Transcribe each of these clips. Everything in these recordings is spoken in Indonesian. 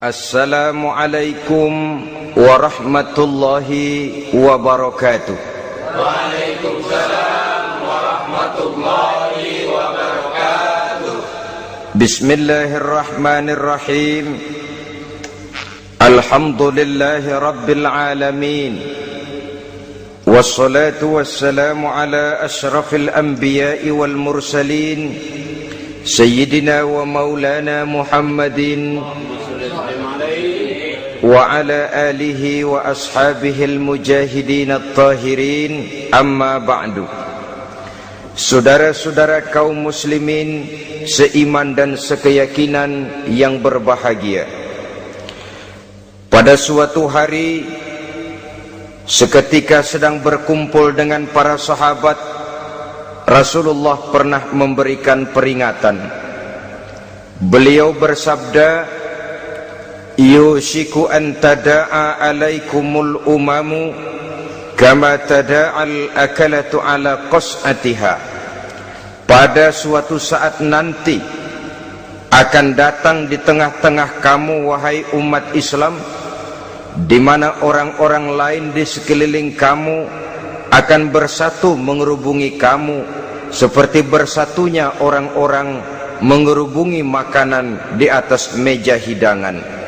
Assalamualaikum warahmatullahi wabarakatuh. Waalaikumsalam warahmatullahi wabarakatuh. Bismillahirrahmanirrahim. Alhamdulillahi rabbil alamin. Wassalatu wassalamu ala ashrafil anbiya'i wal mursalin, Sayyidina wa maulana Muhammadin wa ala alihi wa ashabihi al-mujahidin at-tahirin, amma ba'du. Saudara-saudara kaum muslimin seiman dan sekeyakinan yang berbahagia, pada suatu hari seketika sedang berkumpul dengan para sahabat, Rasulullah pernah memberikan peringatan. Beliau bersabda, yushiku an tada'a alaikumul umamu kama tada'al akalatu ala qas'atiha. Pada suatu saat nanti akan datang di tengah-tengah kamu, wahai umat Islam, di mana orang-orang lain di sekeliling kamu akan bersatu mengerubungi kamu seperti bersatunya orang-orang mengerubungi makanan di atas meja hidangan.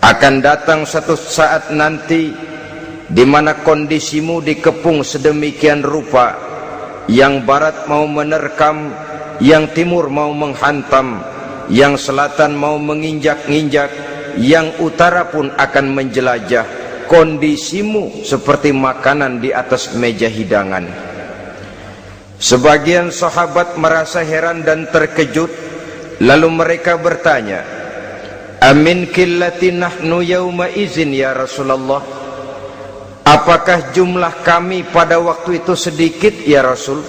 Akan datang satu saat nanti di mana kondisimu dikepung sedemikian rupa, yang barat mau menerkam, yang timur mau menghantam, yang selatan mau menginjak-injak, yang utara pun akan menjelajah. Kondisimu seperti makanan di atas meja hidangan. Sebagian sahabat merasa heran dan terkejut, lalu mereka bertanya, amin qillati nahnu yawma izin ya Rasulullah, apakah jumlah kami pada waktu itu sedikit ya Rasul?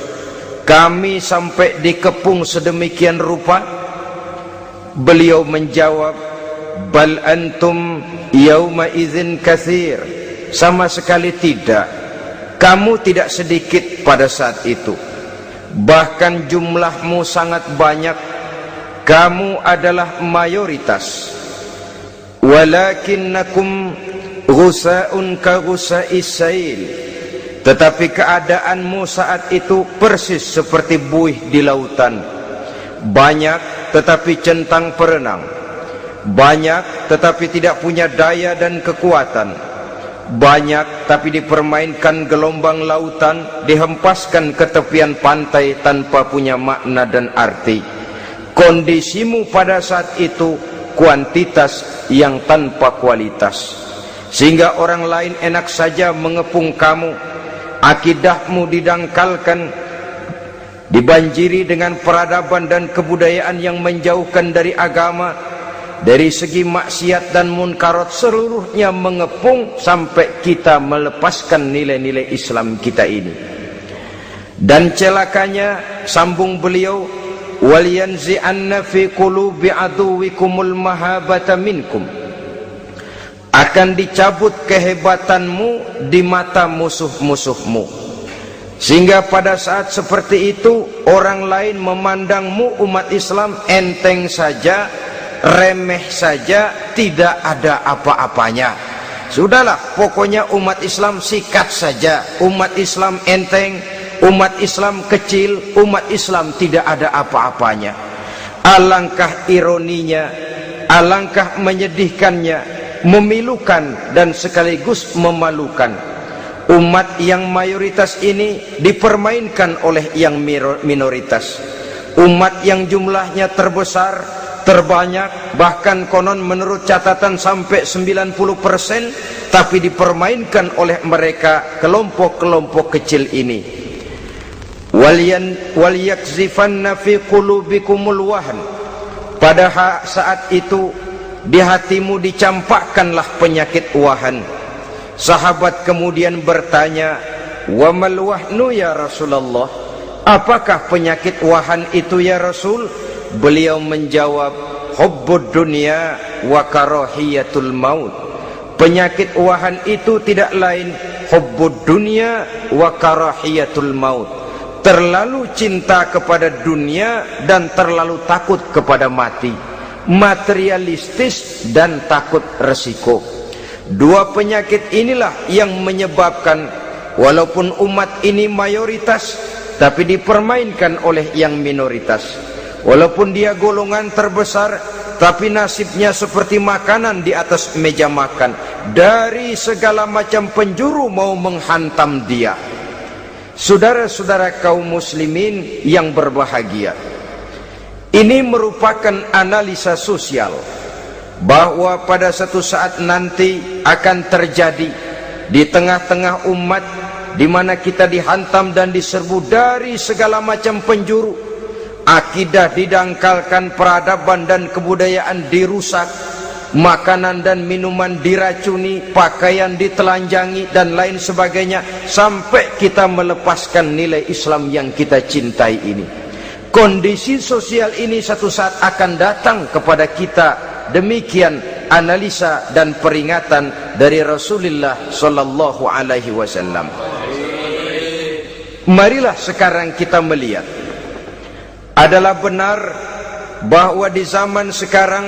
Kami sampai dikepung sedemikian rupa? Beliau menjawab, bal antum yawma izin katsir, sama sekali tidak, kamu tidak sedikit pada saat itu, bahkan jumlahmu sangat banyak, kamu adalah mayoritas. Walakinnakum ghusa'un ka ghusa'is sail, tetapi keadaanmu saat itu persis seperti buih di lautan, banyak tetapi centang perenang, banyak tetapi tidak punya daya dan kekuatan, banyak tapi dipermainkan gelombang lautan, dihempaskan ke tepian pantai tanpa punya makna dan arti. Kondisimu pada saat itu kuantitas yang tanpa kualitas, sehingga orang lain enak saja mengepung kamu. Akidahmu didangkalkan, dibanjiri dengan peradaban dan kebudayaan yang menjauhkan dari agama. Dari segi maksiat dan munkarat seluruhnya mengepung sampai kita melepaskan nilai-nilai Islam kita ini. Dan celakanya, sambung beliau, waliyanzi'anna fi qulubi aduwikumul mahabata minkum, akan dicabut kehebatanmu di mata musuh-musuhmu, sehingga pada saat seperti itu orang lain memandangmu umat Islam enteng saja, remeh saja, tidak ada apa-apanya. Sudahlah, pokoknya umat Islam sikat saja, umat Islam enteng, umat Islam kecil, umat Islam tidak ada apa-apanya. Alangkah ironinya, alangkah menyedihkannya, memilukan dan sekaligus memalukan. Umat yang mayoritas ini dipermainkan oleh yang minoritas. Umat yang jumlahnya terbesar, terbanyak, bahkan konon menurut catatan sampai 90%, tapi dipermainkan oleh mereka kelompok-kelompok kecil ini. Waliyakzifanna fi qulubikumul wahn, pada saat itu di hatimu dicampakkanlah penyakit wahan. Sahabat kemudian bertanya, wa mal wahnu ya Rasulullah, apakah penyakit wahan itu ya Rasul? Beliau menjawab, hubbud dunya wa karahiyatul maut. Penyakit wahan itu tidak lain hubbud dunya wa karahiyatul maut, terlalu cinta kepada dunia dan terlalu takut kepada mati. materialistis dan takut resiko. Dua penyakit inilah yang menyebabkan walaupun umat ini mayoritas, tapi dipermainkan oleh yang minoritas. Walaupun dia golongan terbesar, tapi nasibnya seperti makanan di atas meja makan. Dari segala macam penjuru mau menghantam dia. Saudara-saudara kaum muslimin yang berbahagia, ini merupakan analisa sosial bahwa pada satu saat nanti akan terjadi di tengah-tengah umat di mana kita dihantam dan diserbu dari segala macam penjuru. Akidah didangkalkan, peradaban dan kebudayaan dirusak, makanan dan minuman diracuni, pakaian ditelanjangi dan lain sebagainya, sampai kita melepaskan nilai Islam yang kita cintai ini. Kondisi sosial ini satu saat akan datang kepada kita. Demikian analisa dan peringatan dari Rasulullah sallallahu alaihi wasallam. Marilah sekarang kita melihat, adalah benar bahwa di zaman sekarang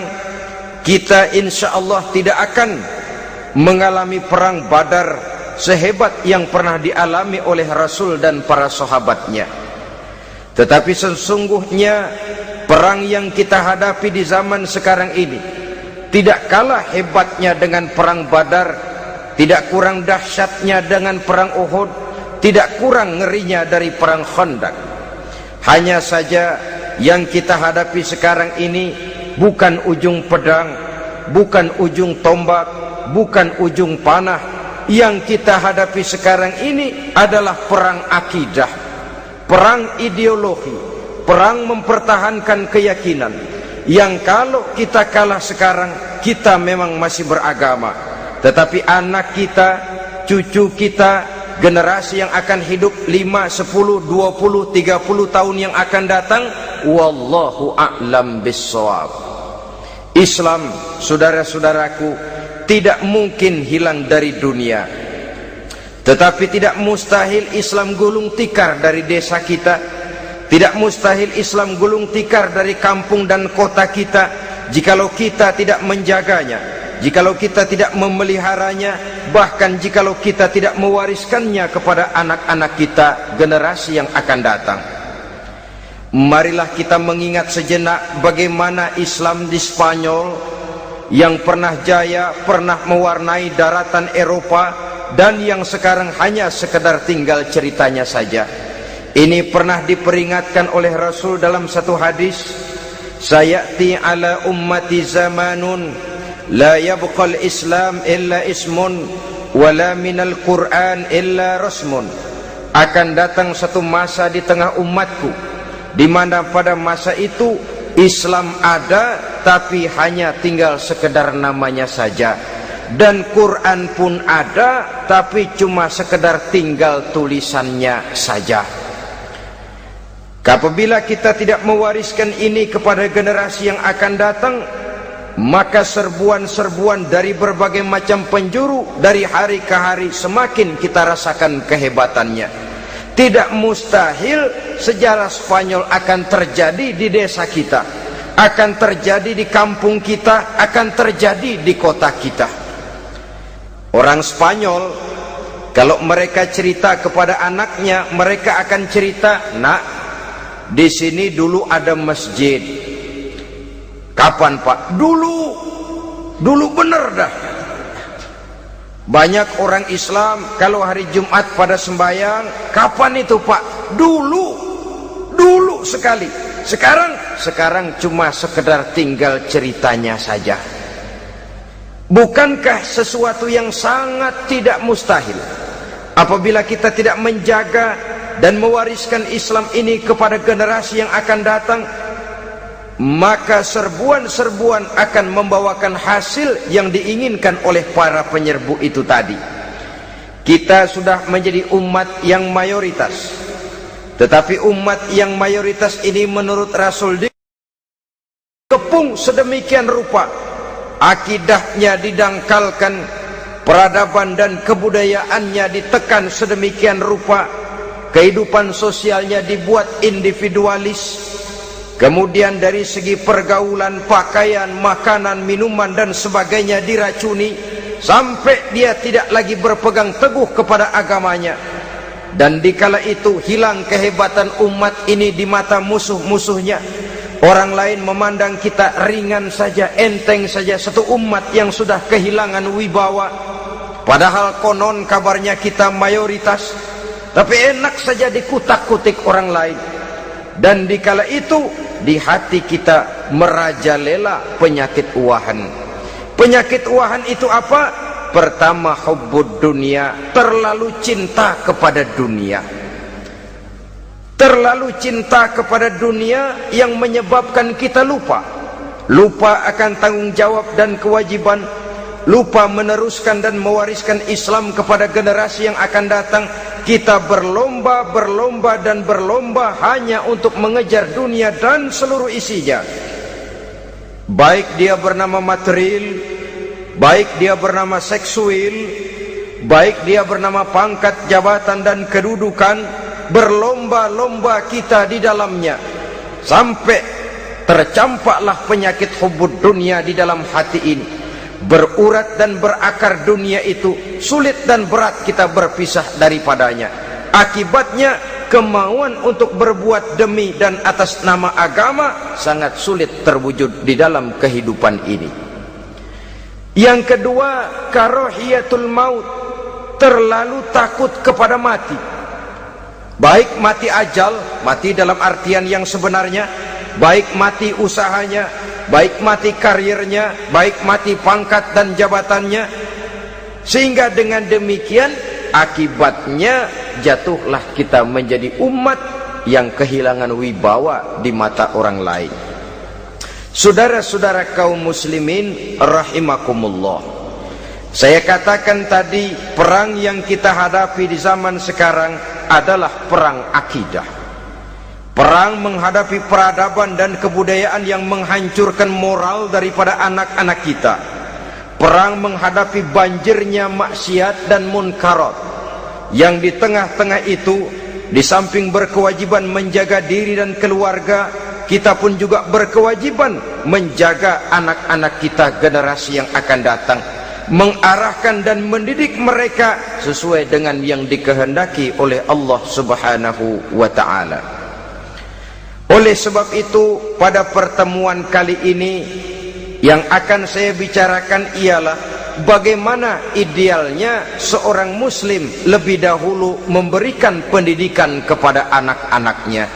kita insya Allah tidak akan mengalami perang Badar sehebat yang pernah dialami oleh Rasul dan para sahabatnya. Tetapi sesungguhnya perang yang kita hadapi di zaman sekarang ini tidak kalah hebatnya dengan perang Badar, tidak kurang dahsyatnya dengan perang Uhud, tidak kurang ngerinya dari perang Khandaq. Hanya saja yang kita hadapi sekarang ini bukan ujung pedang, bukan ujung tombak, bukan ujung panah. Yang kita hadapi sekarang ini adalah perang akidah, perang ideologi, perang mempertahankan keyakinan. Yang kalau kita kalah sekarang, kita memang masih beragama, tetapi anak kita, cucu kita, generasi yang akan hidup 5, 10, 20, 30 tahun yang akan datang, wallahu a'lam bissawab. Islam, saudara-saudaraku, tidak mungkin hilang dari dunia, tetapi tidak mustahil Islam gulung tikar dari desa kita, tidak mustahil Islam gulung tikar dari kampung dan kota kita, jikalau kita tidak menjaganya, jikalau kita tidak memeliharanya, bahkan jikalau kita tidak mewariskannya kepada anak-anak kita, generasi yang akan datang. Marilah kita mengingat sejenak bagaimana Islam di Spanyol yang pernah jaya, pernah mewarnai daratan Eropa, dan yang sekarang hanya sekedar tinggal ceritanya saja. Ini pernah diperingatkan oleh Rasul dalam satu hadis, sayati ala ummati zamanun la yabqal Islam illa ismun wala minal Quran illa rasmun. Akan datang satu masa di tengah umatku di mana pada masa itu Islam ada tapi hanya tinggal sekedar namanya saja, dan Quran pun ada tapi cuma sekedar tinggal tulisannya saja. Apabila kita tidak mewariskan ini kepada generasi yang akan datang, maka serbuan-serbuan dari berbagai macam penjuru dari hari ke hari semakin kita rasakan kehebatannya. Tidak mustahil sejarah Spanyol akan terjadi di desa kita, akan terjadi di kampung kita, akan terjadi di kota kita. Orang Spanyol kalau mereka cerita kepada anaknya, mereka akan cerita, nak, di sini dulu ada masjid. Kapan Pak? Dulu bener dah. Banyak orang Islam kalau hari Jumat pada sembahyang, kapan itu Pak? Dulu sekali. Sekarang cuma sekedar tinggal ceritanya saja. Bukankah sesuatu yang sangat tidak mustahil apabila kita tidak menjaga dan mewariskan Islam ini kepada generasi yang akan datang, maka serbuan-serbuan akan membawakan hasil yang diinginkan oleh para penyerbu itu tadi. Kita sudah menjadi umat yang mayoritas, tetapi umat yang mayoritas ini menurut Rasul dikepung sedemikian rupa, akidahnya didangkalkan, peradaban dan kebudayaannya ditekan sedemikian rupa, kehidupan sosialnya dibuat individualis, kemudian dari segi pergaulan, pakaian, makanan, minuman dan sebagainya diracuni, sampai dia tidak lagi berpegang teguh kepada agamanya. Dan dikala itu hilang kehebatan umat ini di mata musuh-musuhnya. Orang lain memandang kita ringan saja, enteng saja, satu umat yang sudah kehilangan wibawa. Padahal konon kabarnya kita mayoritas, tapi enak saja dikutak-kutik orang lain. Dan dikala itu di hati kita merajalela penyakit uahan. Penyakit uahan itu apa? Pertama, hubbud dunia, terlalu cinta kepada dunia. Terlalu cinta kepada dunia yang menyebabkan kita lupa akan tanggung jawab dan kewajiban, lupa meneruskan dan mewariskan Islam kepada generasi yang akan datang. Kita berlomba hanya untuk mengejar dunia dan seluruh isinya, baik dia bernama material, baik dia bernama seksual, baik dia bernama pangkat, jabatan dan kedudukan. Berlomba-lomba kita di dalamnya sampai tercampaklah penyakit hubbud dunia di dalam hati ini. Berurat dan berakar dunia itu, sulit dan berat kita berpisah daripadanya. Akibatnya kemauan untuk berbuat demi dan atas nama agama sangat sulit terwujud di dalam kehidupan ini. Yang kedua, karahiyatul maut, terlalu takut kepada mati. Baik mati ajal, mati dalam artian yang sebenarnya, baik mati usahanya, baik mati karirnya, baik mati pangkat dan jabatannya. Sehingga dengan demikian akibatnya jatuhlah kita menjadi umat yang kehilangan wibawa di mata orang lain. Saudara-saudara kaum muslimin rahimakumullah, saya katakan tadi, perang yang kita hadapi di zaman sekarang adalah perang akidah. Perang menghadapi peradaban dan kebudayaan yang menghancurkan moral daripada anak-anak kita. Perang menghadapi banjirnya maksiat dan munkarat. Yang di tengah-tengah itu, di samping berkewajiban menjaga diri dan keluarga, kita pun juga berkewajiban menjaga anak-anak kita, generasi yang akan datang, mengarahkan dan mendidik mereka sesuai dengan yang dikehendaki oleh Allah Subhanahu wa ta'ala. Oleh sebab itu, pada pertemuan kali ini yang akan saya bicarakan ialah bagaimana idealnya seorang muslim lebih dahulu memberikan pendidikan kepada anak-anaknya.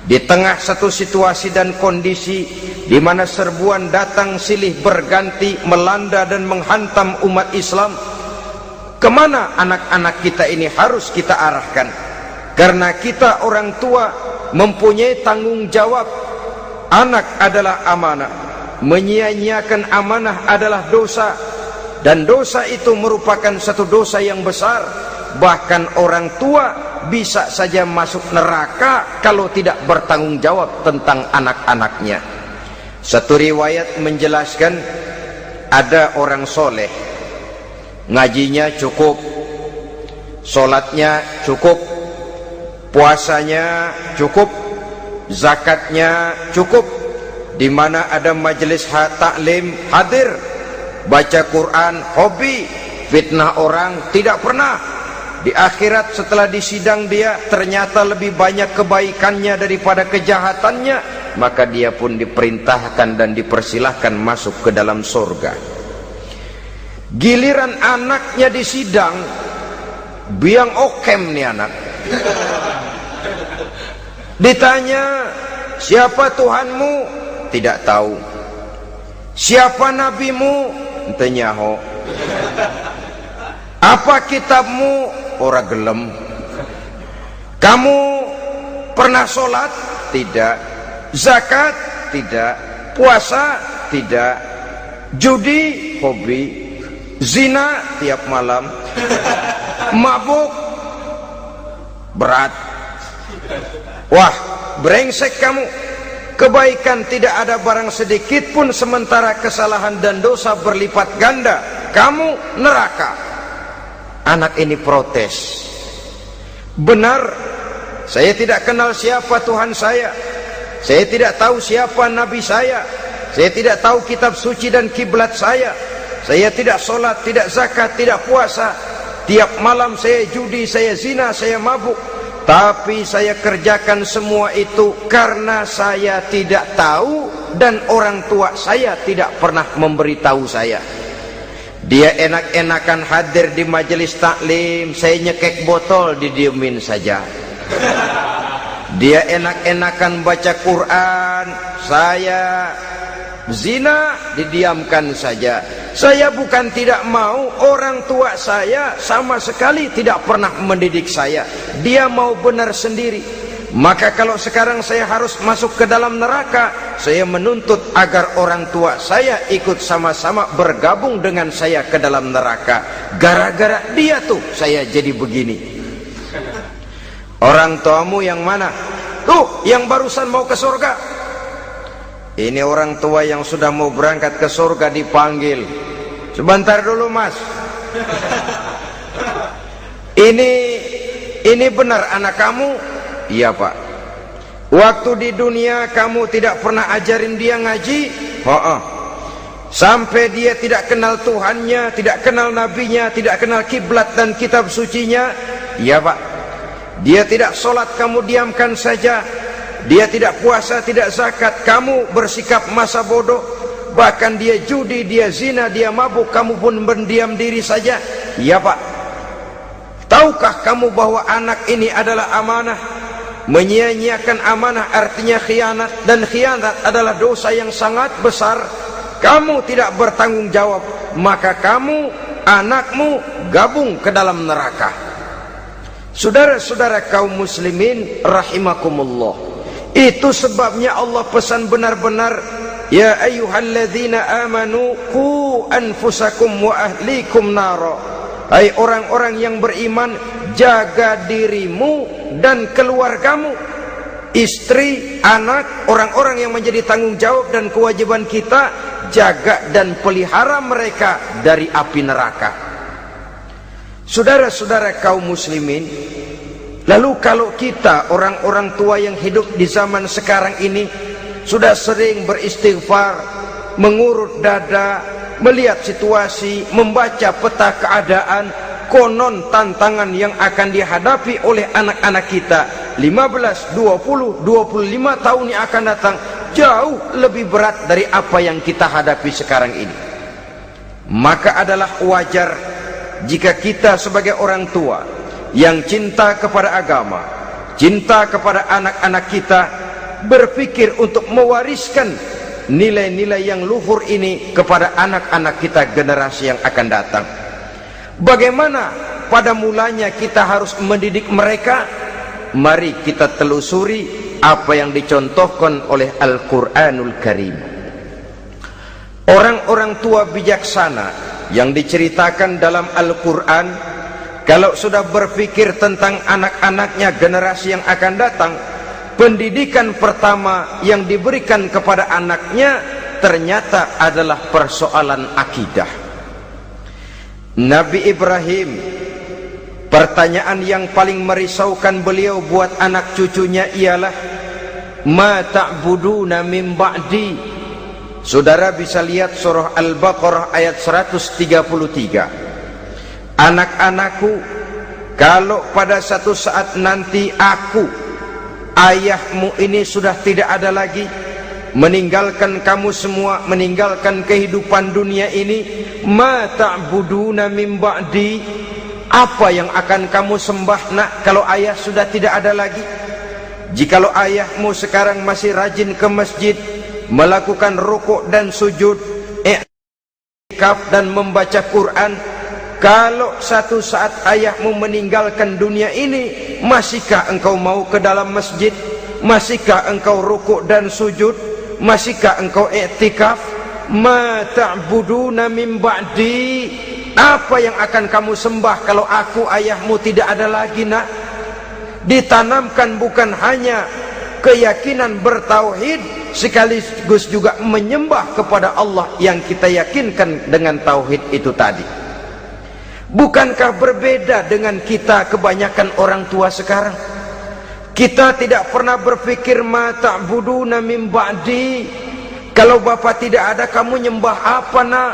Di tengah satu situasi dan kondisi di mana serbuan datang silih berganti melanda dan menghantam umat Islam, kemana anak-anak kita ini harus kita arahkan? Karena kita orang tua mempunyai tanggung jawab. Anak adalah amanah, menyia-nyiakan amanah adalah dosa, dan dosa itu merupakan satu dosa yang besar. Bahkan orang tua bisa saja masuk neraka kalau tidak bertanggung jawab tentang anak-anaknya. Satu riwayat menjelaskan, ada orang soleh, ngajinya cukup, solatnya cukup, puasanya cukup, zakatnya cukup, di mana ada majelis taklim hadir, baca Quran hobi, fitnah orang tidak pernah. Di akhirat setelah disidang dia ternyata lebih banyak kebaikannya daripada kejahatannya, maka dia pun diperintahkan dan dipersilahkan masuk ke dalam surga. Giliran anaknya disidang, biang okem nih anak. Ditanya, siapa Tuhanmu? Tidak tahu. Siapa nabimu? Ente nyaho. Apa kitabmu? Ora gelem. Kamu pernah sholat? Tidak. Zakat? Tidak. Puasa? Tidak. Judi? Hobi. Zina? Tiap malam. Mabuk? Berat. Wah, brengsek kamu. Kebaikan tidak ada barang sedikit pun, sementara kesalahan dan dosa berlipat ganda. Kamu neraka. Anak ini protes. Benar, saya tidak kenal siapa Tuhan saya. Saya tidak tahu siapa nabi saya tidak tahu kitab suci dan kiblat saya tidak sholat, tidak zakat, tidak puasa. Tiap malam saya judi, saya zina, saya mabuk. Tapi saya kerjakan semua itu karena saya tidak tahu dan orang tua saya tidak pernah memberitahu saya. Dia enak-enakan hadir di majelis taklim, saya nyekek botol, didiemin saja. Dia enak-enakan baca Quran, saya zina, didiamkan saja. Saya bukan tidak mau, orang tua saya sama sekali tidak pernah mendidik saya. Dia mau benar sendiri. Maka kalau sekarang saya harus masuk ke dalam neraka, saya menuntut agar orang tua saya ikut sama-sama bergabung dengan saya ke dalam neraka. Gara-gara dia tuh saya jadi begini. Orang tuamu yang mana? Tuh, yang barusan mau ke surga. Ini orang tua yang sudah mau berangkat ke surga dipanggil. Sebentar dulu mas. Ini benar anak kamu? Iya pak. Waktu di dunia kamu tidak pernah ajarin dia ngaji? Sampai dia tidak kenal Tuhannya, tidak kenal nabinya, tidak kenal kiblat dan kitab sucinya? Iya pak. Dia tidak sholat, kamu diamkan saja. Dia tidak puasa, tidak zakat, kamu bersikap masa bodoh. Bahkan dia judi, dia zina, dia mabuk, kamu pun berdiam diri saja. Iya pak. Tahukah kamu bahwa anak ini adalah amanah? Menyia-nyiakan amanah artinya khianat, dan khianat adalah dosa yang sangat besar. Kamu tidak bertanggung jawab, maka kamu, anakmu gabung ke dalam neraka. Saudara-saudara kaum muslimin rahimakumullah, itu sebabnya Allah pesan benar-benar, ya ayyuhalladzina amanu qu anfusakum wa ahlikum nara. Hai orang-orang yang beriman, jaga dirimu dan keluargamu, istri, anak, orang-orang yang menjadi tanggung jawab dan kewajiban kita, jaga dan pelihara mereka dari api neraka. Saudara-saudara kaum muslimin, lalu kalau kita orang-orang tua yang hidup di zaman sekarang ini sudah sering beristighfar, mengurut dada, melihat situasi, membaca peta keadaan, konon tantangan yang akan dihadapi oleh anak-anak kita 15, 20, 25 tahun yang akan datang jauh lebih berat dari apa yang kita hadapi sekarang ini. Maka adalah wajar jika kita sebagai orang tua yang cinta kepada agama, cinta kepada anak-anak kita, berpikir untuk mewariskan nilai-nilai yang luhur ini kepada anak-anak kita generasi yang akan datang. Bagaimana pada mulanya kita harus mendidik mereka? Mari kita telusuri apa yang dicontohkan oleh Al-Quranul Karim. Orang-orang tua bijaksana yang diceritakan dalam Al-Quran, kalau sudah berpikir tentang anak-anaknya generasi yang akan datang, pendidikan pertama yang diberikan kepada anaknya ternyata adalah persoalan akidah. Nabi Ibrahim, pertanyaan yang paling merisaukan beliau buat anak cucunya ialah, ma ta'buduna min ba'di. Saudara bisa lihat surah Al-Baqarah ayat 133. Anak-anakku, kalau pada satu saat nanti aku, ayahmu ini sudah tidak ada lagi, meninggalkan kamu semua, meninggalkan kehidupan dunia ini, ma ta'buduna min ba'di, apa yang akan kamu sembah nak kalau ayah sudah tidak ada lagi? Jikalau ayahmu sekarang masih rajin ke masjid, melakukan rukuk dan sujud, i'tikaf dan membaca Quran, kalau satu saat ayahmu meninggalkan dunia ini, masihkah engkau mau ke dalam masjid? Masihkah engkau rukuk dan sujud? Masihkah engkau i'tikaf? Ma ta'buduna min ba'di, apa yang akan kamu sembah kalau aku ayahmu tidak ada lagi nak? Ditanamkan bukan hanya keyakinan bertauhid, sekaligus juga menyembah kepada Allah yang kita yakinkan dengan tauhid itu tadi. Bukankah berbeda dengan kita kebanyakan orang tua sekarang? Kita tidak pernah berpikir ma ta'buduna min ba'di. Kalau bapak tidak ada, kamu nyembah apa nak?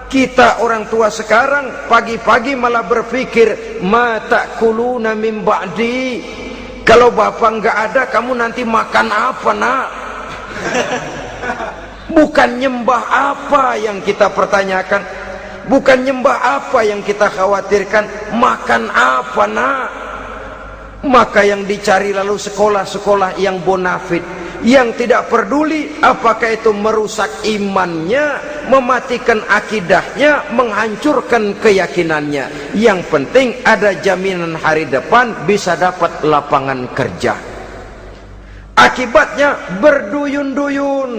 Kita orang tua sekarang pagi-pagi malah berpikir ma ta'kuluna min ba'di. Kalau bapak enggak ada, kamu nanti makan apa nak? Bukan nyembah apa yang kita pertanyakan, bukan nyembah apa yang kita khawatirkan, makan apa nak? Maka yang dicari lalu sekolah-sekolah yang bonafit, yang tidak peduli apakah itu merusak imannya, mematikan akidahnya, menghancurkan keyakinannya. Yang penting ada jaminan hari depan bisa dapat lapangan kerja. Akibatnya berduyun-duyun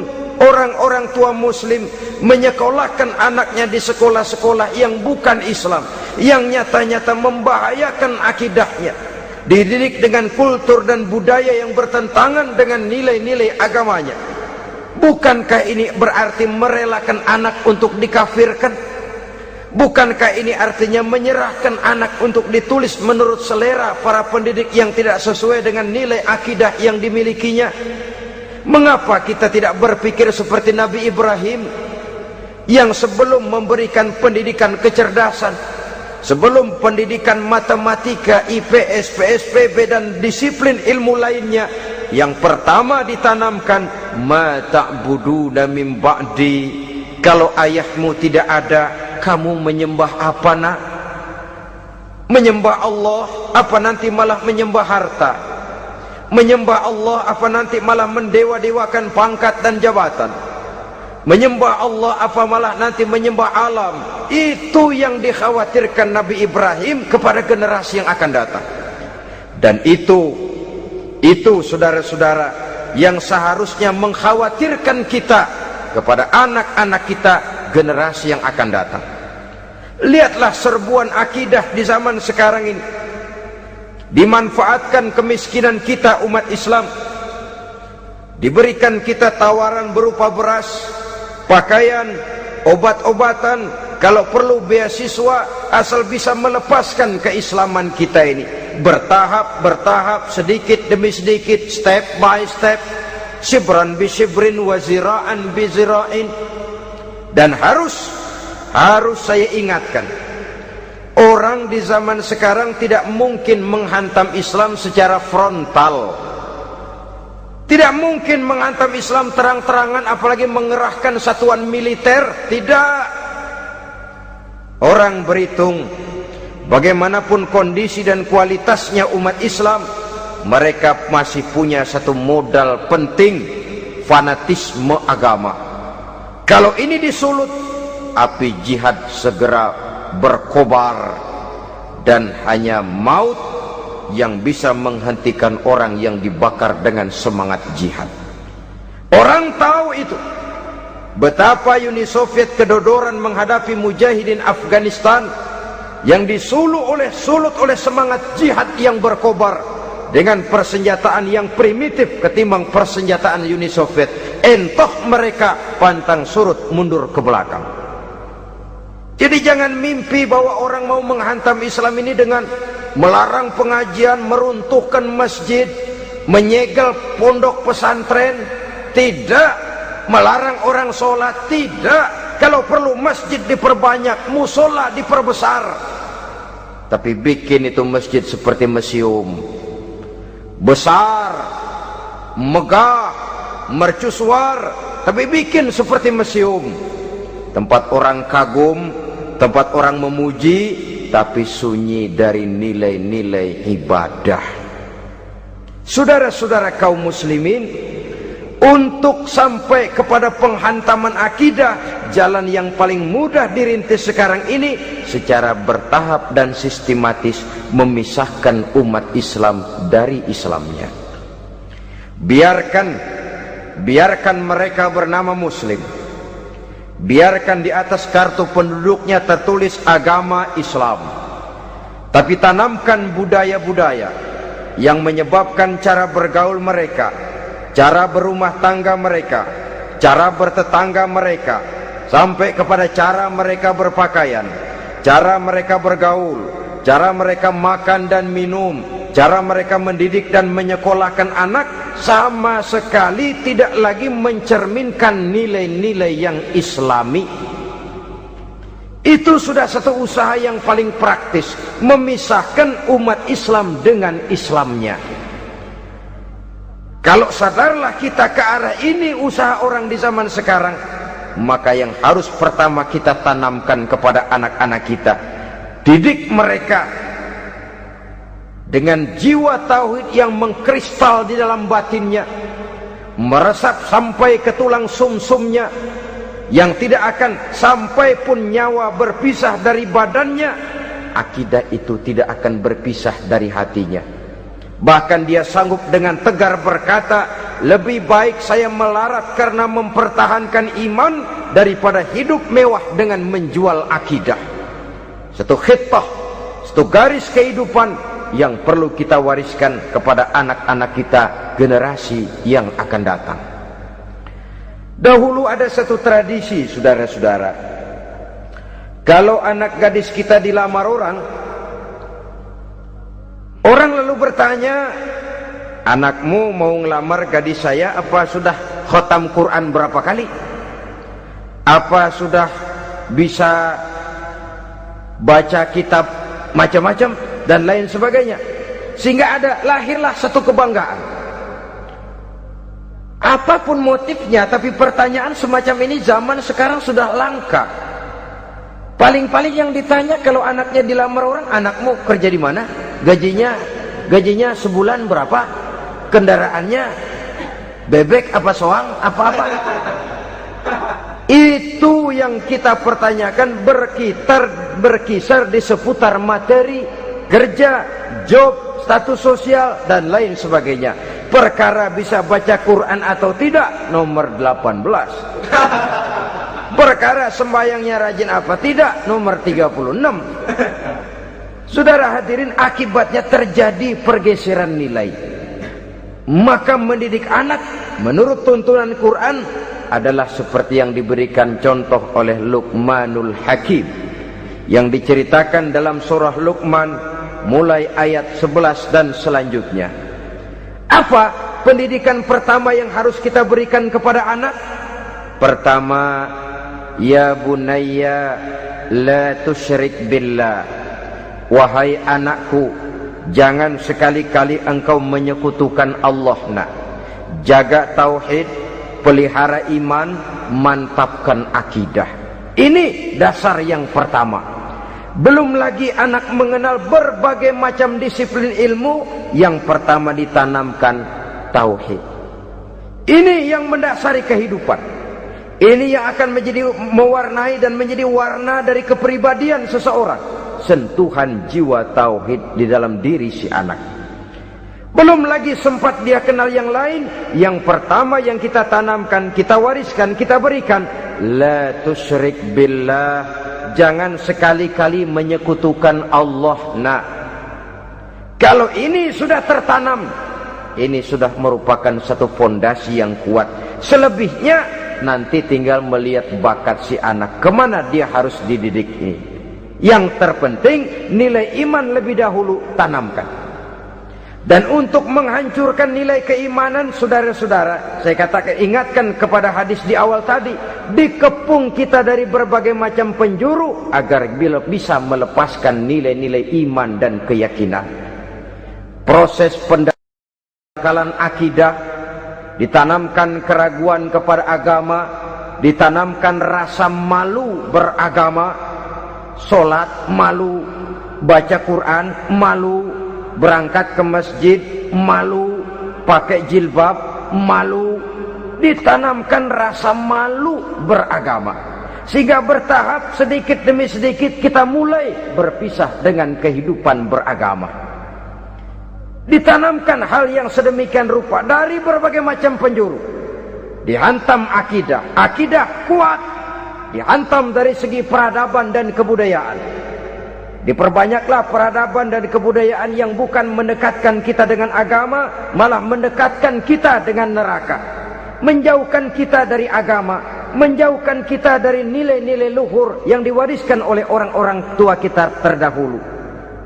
orang-orang tua muslim menyekolahkan anaknya di sekolah-sekolah yang bukan Islam, yang nyata-nyata membahayakan akidahnya, dididik dengan kultur dan budaya yang bertentangan dengan nilai-nilai agamanya. Bukankah ini berarti merelakan anak untuk dikafirkan? Bukankah ini artinya menyerahkan anak untuk ditulis menurut selera para pendidik yang tidak sesuai dengan nilai akidah yang dimilikinya? Mengapa kita tidak berpikir seperti Nabi Ibrahim, yang sebelum memberikan pendidikan kecerdasan, sebelum pendidikan matematika, IPS, PSPB dan disiplin ilmu lainnya, yang pertama ditanamkan ma ta'buduna min ba'di. Kalau ayahmu tidak ada, kamu menyembah apa nak? Menyembah Allah apa nanti malah menyembah harta? Menyembah Allah apa nanti malah mendewa-dewakan pangkat dan jabatan? Menyembah Allah apa malah nanti menyembah alam? Itu yang dikhawatirkan Nabi Ibrahim kepada generasi yang akan datang. Dan itu saudara-saudara yang seharusnya mengkhawatirkan kita kepada anak-anak kita, generasi yang akan datang. Lihatlah serbuan akidah di zaman sekarang ini. Dimanfaatkan kemiskinan kita umat Islam. Diberikan kita tawaran berupa beras, pakaian, obat-obatan, kalau perlu beasiswa, asal bisa melepaskan keislaman kita ini. Bertahap, sedikit demi sedikit, step by step, shibran bi shibrin wa zira'an bi zira'in. Dan harus saya ingatkan, orang di zaman sekarang tidak mungkin menghantam Islam secara frontal. Tidak mungkin menghantam Islam terang-terangan, apalagi mengerahkan satuan militer. Tidak. Orang berhitung bagaimanapun kondisi dan kualitasnya umat Islam, mereka masih punya satu modal penting, fanatisme agama. Kalau ini disulut, api jihad segera berkobar, dan hanya maut yang bisa menghentikan orang yang dibakar dengan semangat jihad. Orang tahu itu. Betapa Uni Soviet kedodoran menghadapi mujahidin Afghanistan yang disulut oleh semangat jihad yang berkobar dengan persenjataan yang primitif ketimbang persenjataan Uni Soviet. Entah mereka pantang surut mundur ke belakang. Jadi jangan mimpi bahwa orang mau menghantam Islam ini dengan melarang pengajian, meruntuhkan masjid, menyegel pondok pesantren. Tidak. Melarang orang sholat. Tidak. Kalau perlu masjid diperbanyak, musola diperbesar. Tapi bikin itu masjid seperti museum, besar, megah, mercusuar, tapi bikin seperti museum. Tempat orang kagum, tempat orang memuji, tapi sunyi dari nilai-nilai ibadah. Saudara-saudara kaum muslimin, untuk sampai kepada penghantaman akidah, jalan yang paling mudah dirintis sekarang ini secara bertahap dan sistematis, memisahkan umat Islam dari Islamnya. Biarkan mereka bernama muslim, biarkan di atas kartu penduduknya tertulis agama Islam, tapi tanamkan budaya-budaya yang menyebabkan cara bergaul mereka, cara berumah tangga mereka, cara bertetangga mereka, sampai kepada cara mereka berpakaian, cara mereka bergaul, cara mereka makan dan minum, cara mereka mendidik dan menyekolahkan anak sama sekali tidak lagi mencerminkan nilai-nilai yang islami. Itu sudah satu usaha yang paling praktis, memisahkan umat Islam dengan Islamnya. Kalau sadarlah kita ke arah ini usaha orang di zaman sekarang, maka yang harus pertama kita tanamkan kepada anak-anak kita, didik mereka dengan jiwa tauhid yang mengkristal di dalam batinnya, meresap sampai ke tulang sumsumnya, yang tidak akan sampai pun nyawa berpisah dari badannya, akidah itu tidak akan berpisah dari hatinya. Bahkan dia sanggup dengan tegar berkata, lebih baik saya melarat karena mempertahankan iman daripada hidup mewah dengan menjual akidah. Satu khitah, satu garis kehidupan yang perlu kita wariskan kepada anak-anak kita, generasi yang akan datang. Dahulu ada satu tradisi, saudara-saudara. Kalau anak gadis kita dilamar orang, orang lalu bertanya, anakmu mau ngelamar gadis saya, apa sudah khatam Quran berapa kali? Apa sudah bisa baca kitab macam-macam dan lain sebagainya? Sehingga lahirlah satu kebanggaan. Apapun motifnya, tapi pertanyaan semacam ini zaman sekarang sudah langka. Paling-paling yang ditanya kalau anaknya dilamar orang, anakmu kerja di mana? Gajinya sebulan berapa? Kendaraannya bebek apa soang apa-apa? Itu yang kita pertanyakan, berkisar di seputar materi, kerja, job, status sosial dan lain sebagainya. Perkara bisa baca Quran atau tidak, nomor 18. Perkara sembahyangnya rajin apa tidak, nomor 36. Saudara hadirin, akibatnya terjadi pergeseran nilai. Maka mendidik anak menurut tuntunan Quran adalah seperti yang diberikan contoh oleh Luqmanul Hakim, yang diceritakan dalam surah Luqman mulai ayat 11 dan selanjutnya. Apa pendidikan pertama yang harus kita berikan kepada anak? Pertama, ya bunayya la tusyrik billah. Wahai anakku, jangan sekali-kali engkau menyekutukan Allah. Nak, jaga tauhid, pelihara iman, mantapkan akidah. Ini dasar yang pertama. Belum lagi anak mengenal berbagai macam disiplin ilmu, yang pertama ditanamkan tauhid. Ini yang mendasari kehidupan. Ini yang akan menjadi mewarnai dan menjadi warna dari kepribadian seseorang. Sentuhan jiwa tauhid di dalam diri si anak. Belum lagi sempat dia kenal yang lain. Yang pertama yang kita tanamkan, kita wariskan, kita berikan, la tusyrik billah. Jangan sekali-kali menyekutukan Allah. Nah, kalau ini sudah tertanam, ini sudah merupakan satu fondasi yang kuat. Selebihnya nanti tinggal melihat bakat si anak, kemana dia harus dididik ini. Yang terpenting nilai iman lebih dahulu tanamkan. Dan untuk menghancurkan nilai keimanan, saudara-saudara, saya katakan, ingatkan kepada hadis di awal tadi, dikepung kita dari berbagai macam penjuru agar bisa melepaskan nilai-nilai iman dan keyakinan. Proses pendangkalan akidah, ditanamkan keraguan kepada agama, ditanamkan rasa malu beragama, sholat malu, baca Quran malu, berangkat ke masjid malu, pakai jilbab malu. Ditanamkan rasa malu beragama, sehingga bertahap sedikit demi sedikit kita mulai berpisah dengan kehidupan beragama. Ditanamkan hal yang sedemikian rupa dari berbagai macam penjuru. Dihantam akidah, akidah kuat, dihantam dari segi peradaban dan kebudayaan. Diperbanyaklah peradaban dan kebudayaan yang bukan mendekatkan kita dengan agama, malah mendekatkan kita dengan neraka, menjauhkan kita dari agama, menjauhkan kita dari nilai-nilai luhur yang diwariskan oleh orang-orang tua kita terdahulu.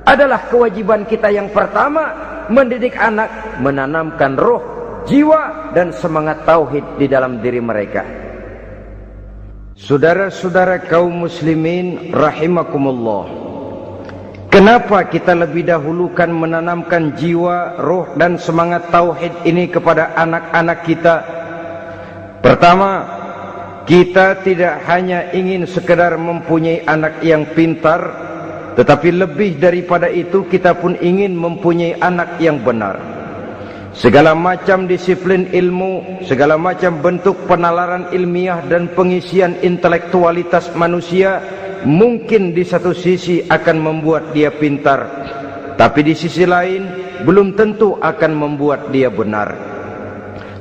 Adalah kewajiban kita yang pertama mendidik anak, menanamkan roh, jiwa dan semangat tauhid di dalam diri mereka. Saudara-saudara kaum muslimin rahimakumullah, kenapa kita lebih dahulukan menanamkan jiwa, roh dan semangat tauhid ini kepada anak-anak kita? Pertama, kita tidak hanya ingin sekedar mempunyai anak yang pintar, tetapi lebih daripada itu kita pun ingin mempunyai anak yang benar. Segala macam disiplin ilmu, segala macam bentuk penalaran ilmiah dan pengisian intelektualitas manusia mungkin di satu sisi akan membuat dia pintar, tapi di sisi lain belum tentu akan membuat dia benar.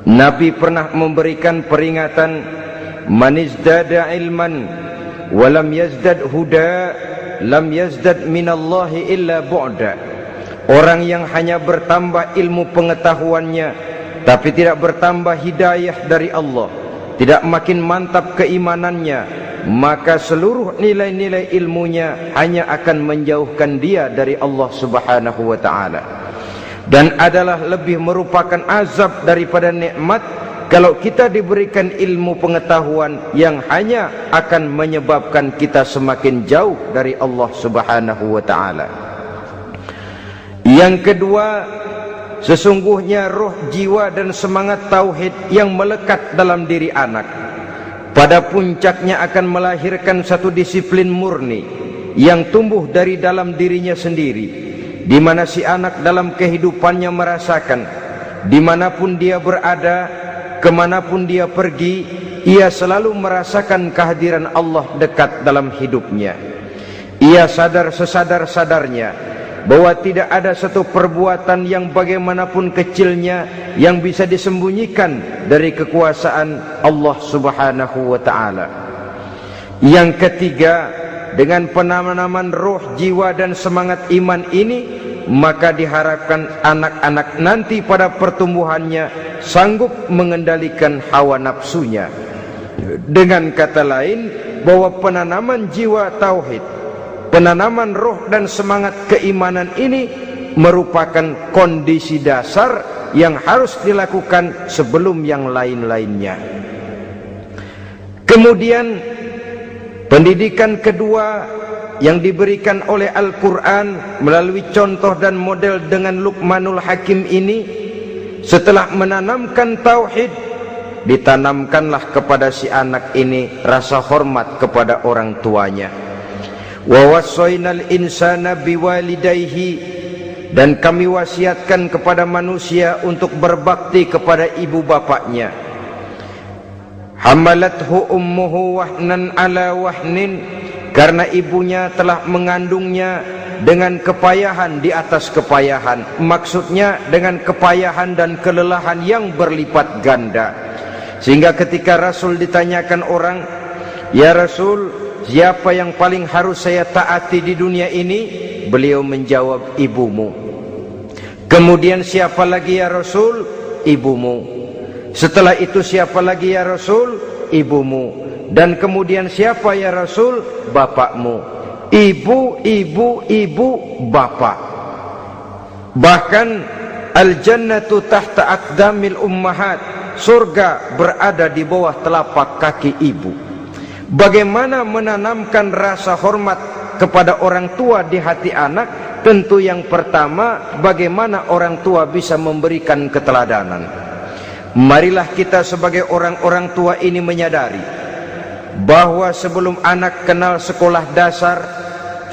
Nabi pernah memberikan peringatan, man izdada ilman walam yazdad huda lam yazdad minallahi illa bu'da. Orang yang hanya bertambah ilmu pengetahuannya tapi tidak bertambah hidayah dari Allah, tidak makin mantap keimanannya, maka seluruh nilai-nilai ilmunya hanya akan menjauhkan dia dari Allah Subhanahu wa ta'ala. Dan adalah lebih merupakan azab daripada nikmat kalau kita diberikan ilmu pengetahuan yang hanya akan menyebabkan kita semakin jauh dari Allah Subhanahu wa ta'ala. Yang kedua, sesungguhnya roh, jiwa dan semangat tauhid yang melekat dalam diri anak pada puncaknya akan melahirkan satu disiplin murni yang tumbuh dari dalam dirinya sendiri, di mana si anak dalam kehidupannya merasakan dimanapun dia berada, kemanapun dia pergi, ia selalu merasakan kehadiran Allah dekat dalam hidupnya. Ia sadar sesadar-sadarnya bahwa tidak ada satu perbuatan yang bagaimanapun kecilnya yang bisa disembunyikan dari kekuasaan Allah Subhanahu wa ta'ala. Yang ketiga, dengan penanaman roh, jiwa dan semangat iman ini, maka diharapkan anak-anak nanti pada pertumbuhannya sanggup mengendalikan hawa nafsunya. Dengan kata lain, bahwa penanaman jiwa tauhid, penanaman roh dan semangat keimanan ini merupakan kondisi dasar yang harus dilakukan sebelum yang lain-lainnya. Kemudian pendidikan kedua yang diberikan oleh Al-Quran melalui contoh dan model dengan Luqmanul Hakim ini, setelah menanamkan tauhid, ditanamkanlah kepada si anak ini rasa hormat kepada orang tuanya. Wa wassaynal insana biwalidayhi, dan kami wasiatkan kepada manusia untuk berbakti kepada ibu bapaknya. Hamalathu ummuhu wahnan ala wahnin, karena ibunya telah mengandungnya dengan kepayahan di atas kepayahan, maksudnya dengan kepayahan dan kelelahan yang berlipat ganda. Sehingga ketika Rasul ditanyakan orang, ya Rasul, siapa yang paling harus saya taati di dunia ini? Beliau menjawab, ibumu. Kemudian siapa lagi ya Rasul? Ibumu. Setelah itu siapa lagi ya Rasul? Ibumu. Dan kemudian siapa ya Rasul? Bapakmu. Ibu, ibu, ibu, bapak. Bahkan al-jannatu tahta aqdamil ummahat, surga berada di bawah telapak kaki ibu. Bagaimana menanamkan rasa hormat kepada orang tua di hati anak? Tentu yang pertama, bagaimana orang tua bisa memberikan keteladanan. Marilah kita sebagai orang-orang tua ini menyadari bahwa sebelum anak kenal sekolah dasar,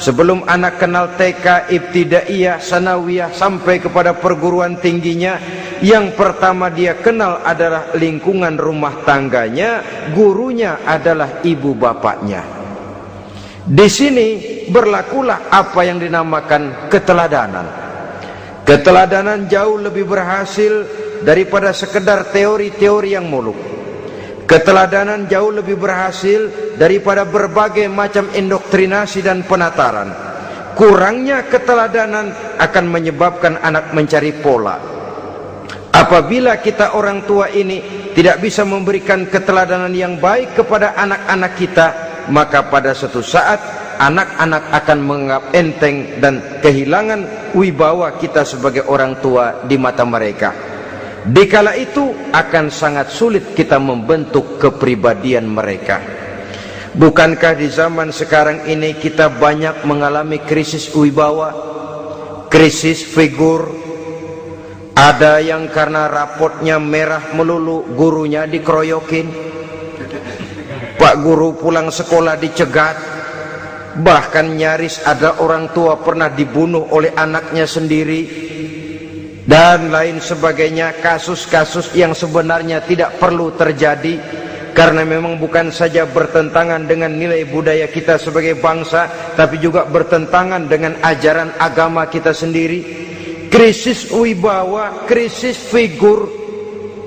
sebelum anak kenal TK, ibtidaiyah, sanawiyah sampai kepada perguruan tingginya, yang pertama dia kenal adalah lingkungan rumah tangganya, gurunya adalah ibu bapaknya. Di sini berlakulah apa yang dinamakan keteladanan. Keteladanan jauh lebih berhasil daripada sekedar teori-teori yang muluk. Keteladanan jauh lebih berhasil daripada berbagai macam indoktrinasi dan penataran. Kurangnya keteladanan akan menyebabkan anak mencari pola. Apabila kita orang tua ini tidak bisa memberikan keteladanan yang baik kepada anak-anak kita, maka pada suatu saat anak-anak akan menganggap enteng dan kehilangan wibawa kita sebagai orang tua di mata mereka. Dikala itu akan sangat sulit kita membentuk kepribadian mereka. Bukankah di zaman sekarang ini kita banyak mengalami krisis wibawa, krisis figur? Ada yang karena rapotnya merah melulu, gurunya dikeroyokin. Pak guru pulang sekolah dicegat. Bahkan nyaris ada orang tua pernah dibunuh oleh anaknya sendiri. Dan lain sebagainya, kasus-kasus yang sebenarnya tidak perlu terjadi. Karena memang bukan saja bertentangan dengan nilai budaya kita sebagai bangsa, tapi juga bertentangan dengan ajaran agama kita sendiri. Krisis wibawa, krisis figur,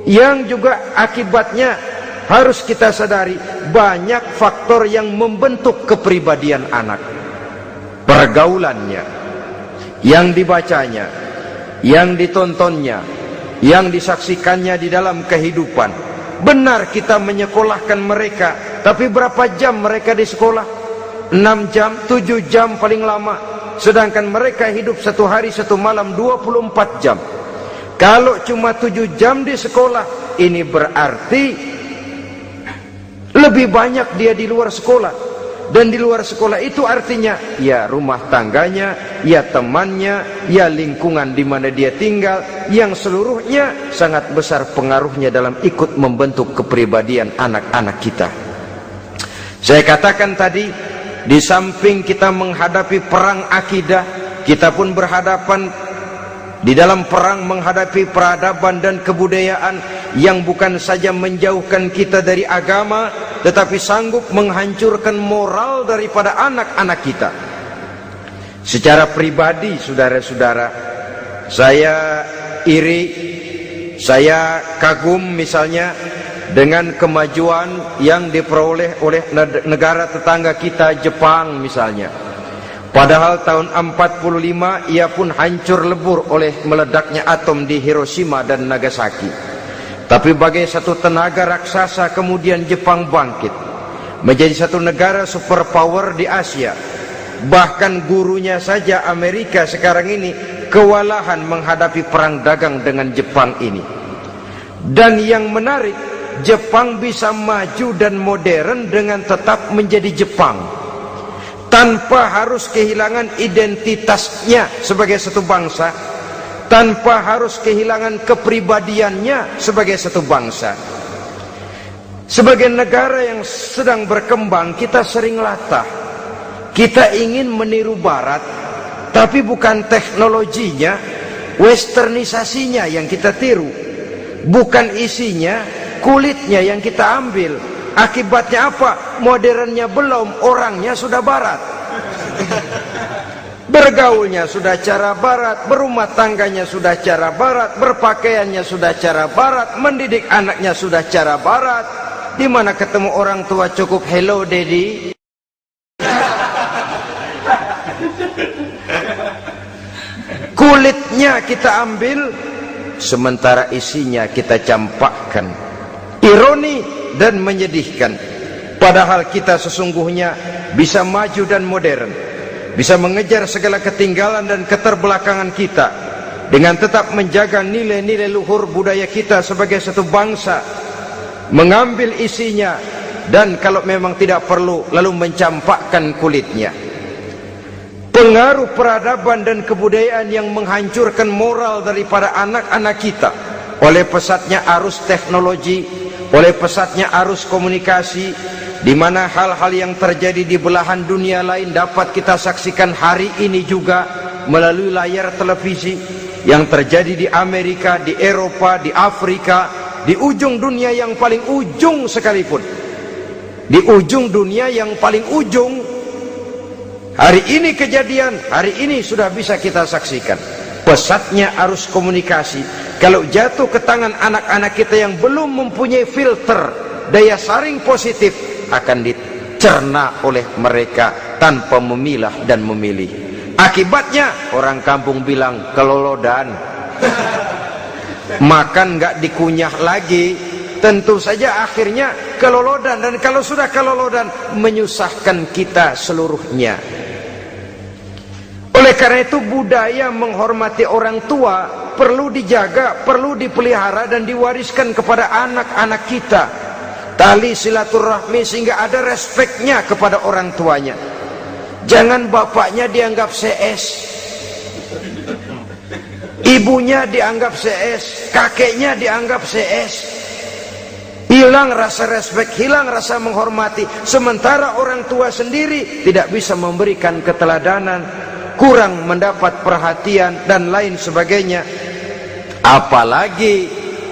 yang juga akibatnya harus kita sadari banyak faktor yang membentuk kepribadian anak. Pergaulannya, yang dibacanya, yang ditontonnya, yang disaksikannya di dalam kehidupan. Benar kita menyekolahkan mereka, tapi berapa jam mereka di sekolah? 6 jam, 7 jam paling lama. Sedangkan mereka hidup satu hari satu malam 24 jam. Kalau cuma 7 jam di sekolah, ini berarti lebih banyak dia di luar sekolah. Dan di luar sekolah itu artinya ya rumah tangganya, ya temannya, ya lingkungan di mana dia tinggal, yang seluruhnya sangat besar pengaruhnya dalam ikut membentuk kepribadian anak-anak kita. Saya katakan tadi, di samping kita menghadapi perang akidah, kita pun berhadapan di dalam perang menghadapi peradaban dan kebudayaan yang bukan saja menjauhkan kita dari agama, tetapi sanggup menghancurkan moral daripada anak-anak kita. Secara pribadi, saudara-saudara, saya iri, saya kagum misalnya dengan kemajuan yang diperoleh oleh negara tetangga kita, Jepang misalnya. Padahal tahun 45 ia pun hancur lebur oleh meledaknya atom di Hiroshima dan Nagasaki. Tapi bagai satu tenaga raksasa kemudian Jepang bangkit menjadi satu negara superpower di Asia. Bahkan gurunya saja Amerika sekarang ini kewalahan menghadapi perang dagang dengan Jepang ini. Dan yang menarik, Jepang bisa maju dan modern dengan tetap menjadi Jepang, tanpa harus kehilangan identitasnya sebagai satu bangsa, tanpa harus kehilangan kepribadiannya sebagai satu bangsa. Sebagai negara yang sedang berkembang, kita sering latah. Kita ingin meniru Barat, tapi bukan teknologinya, westernisasinya yang kita tiru. Bukan isinya, kulitnya yang kita ambil. Akibatnya apa? Modernnya belum, orangnya sudah Barat. Bergaulnya sudah cara Barat, berumah tangganya sudah cara Barat, berpakaiannya sudah cara Barat, mendidik anaknya sudah cara Barat. Di mana ketemu orang tua cukup hello daddy. Kulitnya kita ambil, sementara isinya kita campakkan. Ironi dan menyedihkan. Padahal kita sesungguhnya bisa maju dan modern, bisa mengejar segala ketinggalan dan keterbelakangan kita dengan tetap menjaga nilai-nilai luhur budaya kita sebagai satu bangsa, mengambil isinya, dan kalau memang tidak perlu lalu mencampakkan kulitnya. Pengaruh peradaban dan kebudayaan yang menghancurkan moral daripada anak-anak kita oleh pesatnya arus teknologi, oleh pesatnya arus komunikasi, di mana hal-hal yang terjadi di belahan dunia lain dapat kita saksikan hari ini juga melalui layar televisi. Yang terjadi di Amerika, di Eropa, di Afrika, di ujung dunia yang paling ujung sekalipun, di ujung dunia yang paling ujung, hari ini kejadian, hari ini sudah bisa kita saksikan. Pesatnya arus komunikasi, kalau jatuh ke tangan anak-anak kita yang belum mempunyai filter daya saring positif, akan dicerna oleh mereka tanpa memilah dan memilih. Akibatnya orang kampung bilang kelolodan. Makan nggak dikunyah lagi, tentu saja akhirnya kelolodan, dan kalau sudah kelolodan menyusahkan kita seluruhnya. Oleh karena itu budaya menghormati orang tua perlu dijaga, perlu dipelihara dan diwariskan kepada anak-anak kita. Tali silaturahmi sehingga ada respeknya kepada orang tuanya. Jangan bapaknya dianggap CS, ibunya dianggap CS, kakeknya dianggap CS. Hilang rasa respek, hilang rasa menghormati. Sementara orang tua sendiri tidak bisa memberikan keteladanan, kurang mendapat perhatian dan lain sebagainya. Apalagi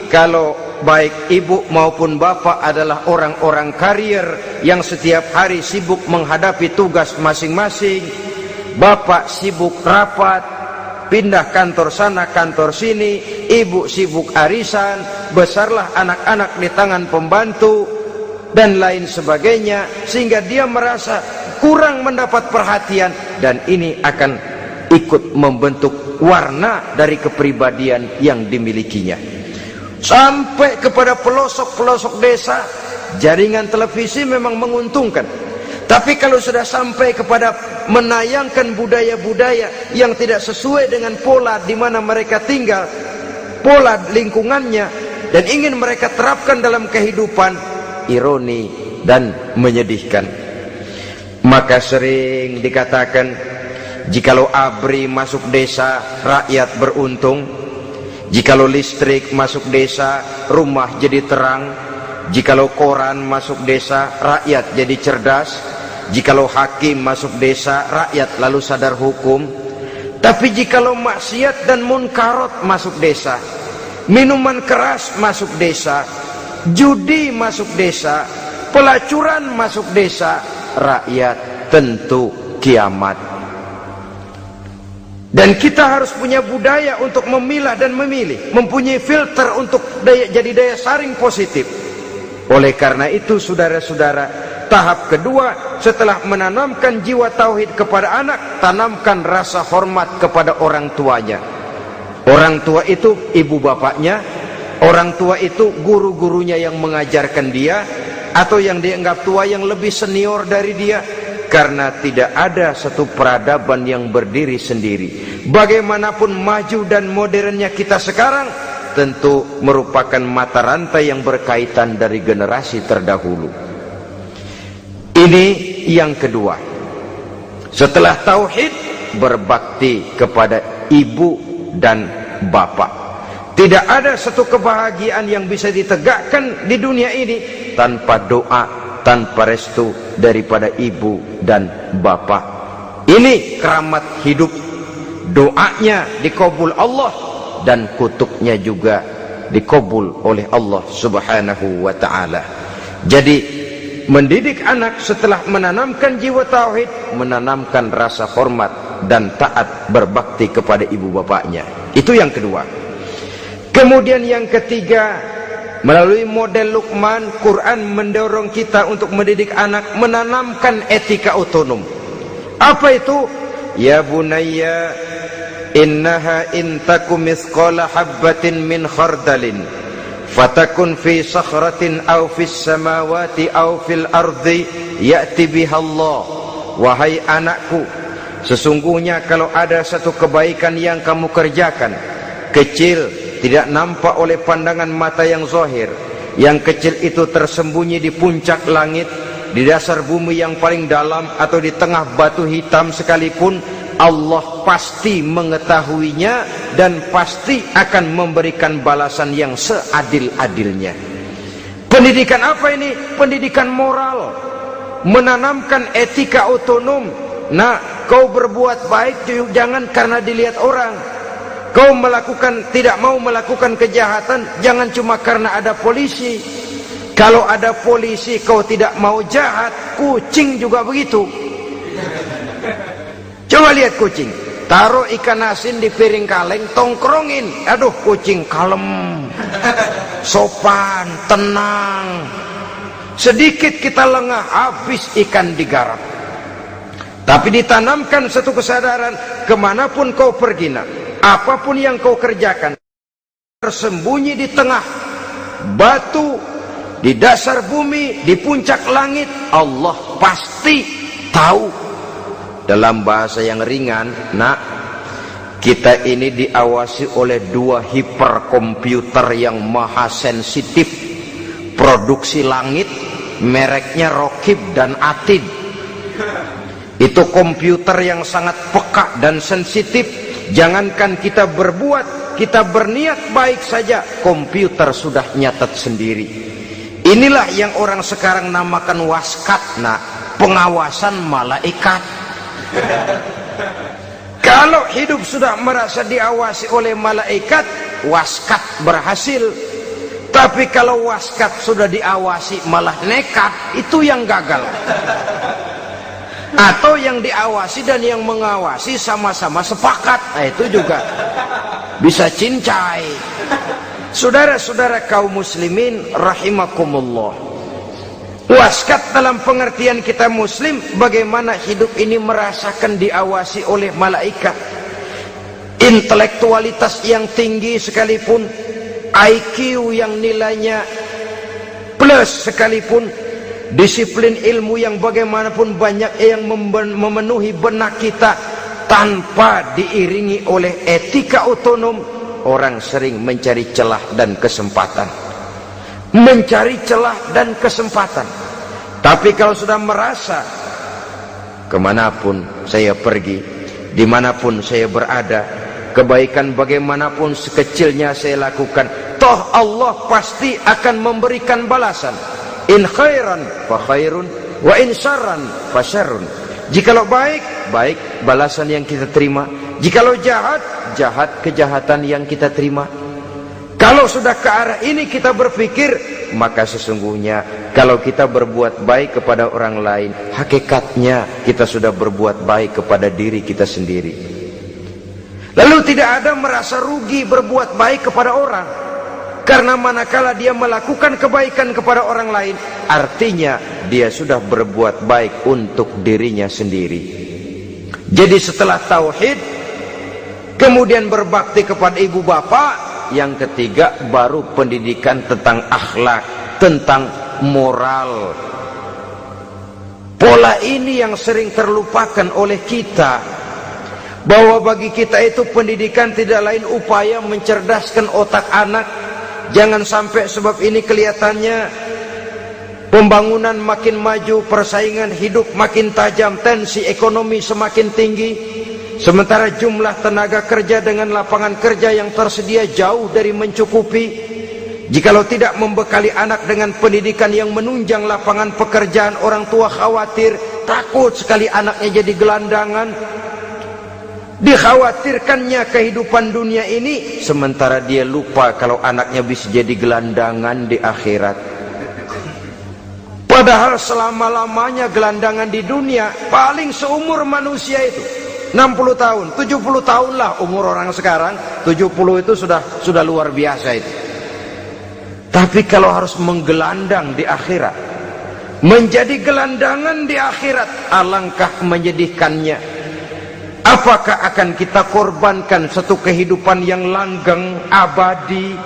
kalau baik ibu maupun bapak adalah orang-orang karier yang setiap hari sibuk menghadapi tugas masing-masing. Bapak sibuk rapat, pindah kantor sana kantor sini, ibu sibuk arisan, besarlah anak-anak di tangan pembantu dan lain sebagainya, sehingga dia merasa kurang mendapat perhatian, dan ini akan ikut membentuk warna dari kepribadian yang dimilikinya. Sampai kepada pelosok-pelosok desa, jaringan televisi memang menguntungkan. Tapi kalau sudah sampai kepada menayangkan budaya-budaya yang tidak sesuai dengan pola di mana mereka tinggal, pola lingkungannya, dan ingin mereka terapkan dalam kehidupan, ironi dan menyedihkan. Maka sering dikatakan, jikalau ABRI masuk desa, rakyat beruntung. Jikalau listrik masuk desa, rumah jadi terang. Jikalau koran masuk desa, rakyat jadi cerdas. Jikalau hakim masuk desa, rakyat lalu sadar hukum. Tapi jikalau maksiat dan munkarat masuk desa, minuman keras masuk desa, judi masuk desa, pelacuran masuk desa, rakyat tentu kiamat. Dan kita harus punya budaya untuk memilah dan memilih, mempunyai filter untuk jadi daya saring positif. Oleh karena itu saudara-saudara, tahap kedua setelah menanamkan jiwa tauhid kepada anak, tanamkan rasa hormat kepada orang tuanya. Orang tua itu ibu bapaknya, orang tua itu guru-gurunya yang mengajarkan dia, atau yang dianggap tua yang lebih senior dari dia. Karena tidak ada satu peradaban yang berdiri sendiri. Bagaimanapun maju dan modernnya kita sekarang, tentu merupakan mata rantai yang berkaitan dari generasi terdahulu. Ini yang kedua. Setelah tauhid, berbakti kepada ibu dan bapak. Tidak ada satu kebahagiaan yang bisa ditegakkan di dunia ini tanpa doa, tanpa restu daripada ibu dan bapak. Ini keramat hidup. Doanya dikabul Allah, dan kutuknya juga dikabul oleh Allah subhanahu wa ta'ala. Jadi mendidik anak setelah menanamkan jiwa tauhid, menanamkan rasa hormat dan taat berbakti kepada ibu bapaknya. Itu yang kedua. Kemudian yang ketiga, melalui model Luqman, Quran mendorong kita untuk mendidik anak, menanamkan etika otonom. Apa itu? Ya bunayya, innaha intaku mithqala habbatin min khardalin, fatakun fi sakhratin aw fis samawati aw fil ardi, ya'ti biha Allah. Wahai anakku, sesungguhnya kalau ada satu kebaikan yang kamu kerjakan, kecil, tidak nampak oleh pandangan mata yang zahir, yang kecil itu tersembunyi di puncak langit, di dasar bumi yang paling dalam, atau di tengah batu hitam sekalipun, Allah pasti mengetahuinya dan pasti akan memberikan balasan yang seadil-adilnya. Pendidikan apa ini? Pendidikan moral, menanamkan etika otonom. Nah, kau berbuat baik jangan karena dilihat orang. Kau tidak mau melakukan kejahatan, jangan cuma karena ada polisi. Kalau ada polisi kau tidak mau jahat, kucing juga begitu. Coba lihat kucing, taruh ikan asin di piring kaleng, tongkrongin, aduh kucing kalem, sopan, tenang. Sedikit kita lengah, habis ikan digarap. Tapi ditanamkan satu kesadaran, kemanapun kau pergi nak, apapun yang kau kerjakan, tersembunyi di tengah batu di dasar bumi, di puncak langit, Allah pasti tahu. Dalam bahasa yang ringan, nak, kita ini diawasi oleh dua hiperkomputer yang maha sensitif, produksi langit, mereknya Rokib dan Atid. Itu komputer yang sangat peka dan sensitif. Jangankan kita berbuat, kita berniat baik saja, komputer sudah nyatat sendiri. Inilah yang orang sekarang namakan waskat, nak, pengawasan malaikat. Kalau hidup sudah merasa diawasi oleh malaikat, waskat berhasil. Tapi kalau waskat sudah diawasi malah nekat, itu yang gagal. Atau yang diawasi dan yang mengawasi sama-sama sepakat, nah, itu juga bisa cincai. Saudara-saudara kaum muslimin rahimakumullah, waskat dalam pengertian kita muslim, bagaimana hidup ini merasakan diawasi oleh malaikat. Intelektualitas yang tinggi sekalipun, IQ yang nilainya plus sekalipun, disiplin ilmu yang bagaimanapun banyak yang memenuhi benak kita, tanpa diiringi oleh etika otonom, orang sering mencari celah dan kesempatan. Mencari celah dan kesempatan. Tapi kalau sudah merasa, kemanapun saya pergi, dimanapun saya berada, kebaikan bagaimanapun sekecilnya saya lakukan, toh Allah pasti akan memberikan balasan. In khairan fa khairun, wa in syarran fa syarrun. Jikalau baik, baik balasan yang kita terima. Jikalau jahat, jahat kejahatan yang kita terima. Kalau sudah ke arah ini kita berpikir, maka sesungguhnya kalau kita berbuat baik kepada orang lain, hakikatnya kita sudah berbuat baik kepada diri kita sendiri. Lalu tidak ada merasa rugi berbuat baik kepada orang, karena manakala dia melakukan kebaikan kepada orang lain, artinya dia sudah berbuat baik untuk dirinya sendiri. Jadi setelah tauhid, kemudian berbakti kepada ibu bapak, yang ketiga baru pendidikan tentang akhlak, tentang moral. Pola ini yang sering terlupakan oleh kita, bahwa bagi kita itu pendidikan tidak lain upaya mencerdaskan otak anak. Jangan sampai sebab ini kelihatannya pembangunan makin maju, persaingan hidup makin tajam, tensi ekonomi semakin tinggi, sementara jumlah tenaga kerja dengan lapangan kerja yang tersedia jauh dari mencukupi. Jikalau tidak membekali anak dengan pendidikan yang menunjang lapangan pekerjaan, orang tua khawatir, takut sekali anaknya jadi gelandangan. Dikhawatirkannya kehidupan dunia ini, sementara dia lupa kalau anaknya bisa jadi gelandangan di akhirat. Padahal selama-lamanya gelandangan di dunia, paling seumur manusia itu 60 tahun, 70 tahun lah umur orang sekarang. 70 itu sudah luar biasa itu. Tapi kalau harus menggelandang di akhirat, menjadi gelandangan di akhirat, alangkah menyedihkannya. Apakah akan kita korbankan satu kehidupan yang langgeng, abadi,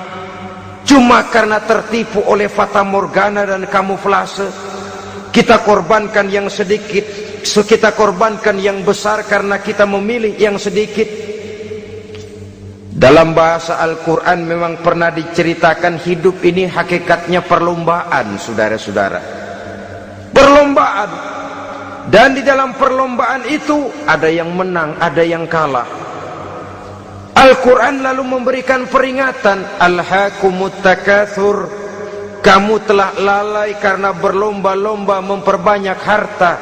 cuma karena tertipu oleh fata morgana dan kamuflase? Kita korbankan yang sedikit, kita korbankan yang besar karena kita memilih yang sedikit. Dalam bahasa Al-Quran memang pernah diceritakan hidup ini hakikatnya perlombaan, saudara-saudara. Perlombaan. Dan di dalam perlombaan itu ada yang menang, ada yang kalah. Al-Quran lalu memberikan peringatan, Alhaakumut takatsur, kamu telah lalai karena berlomba-lomba memperbanyak harta,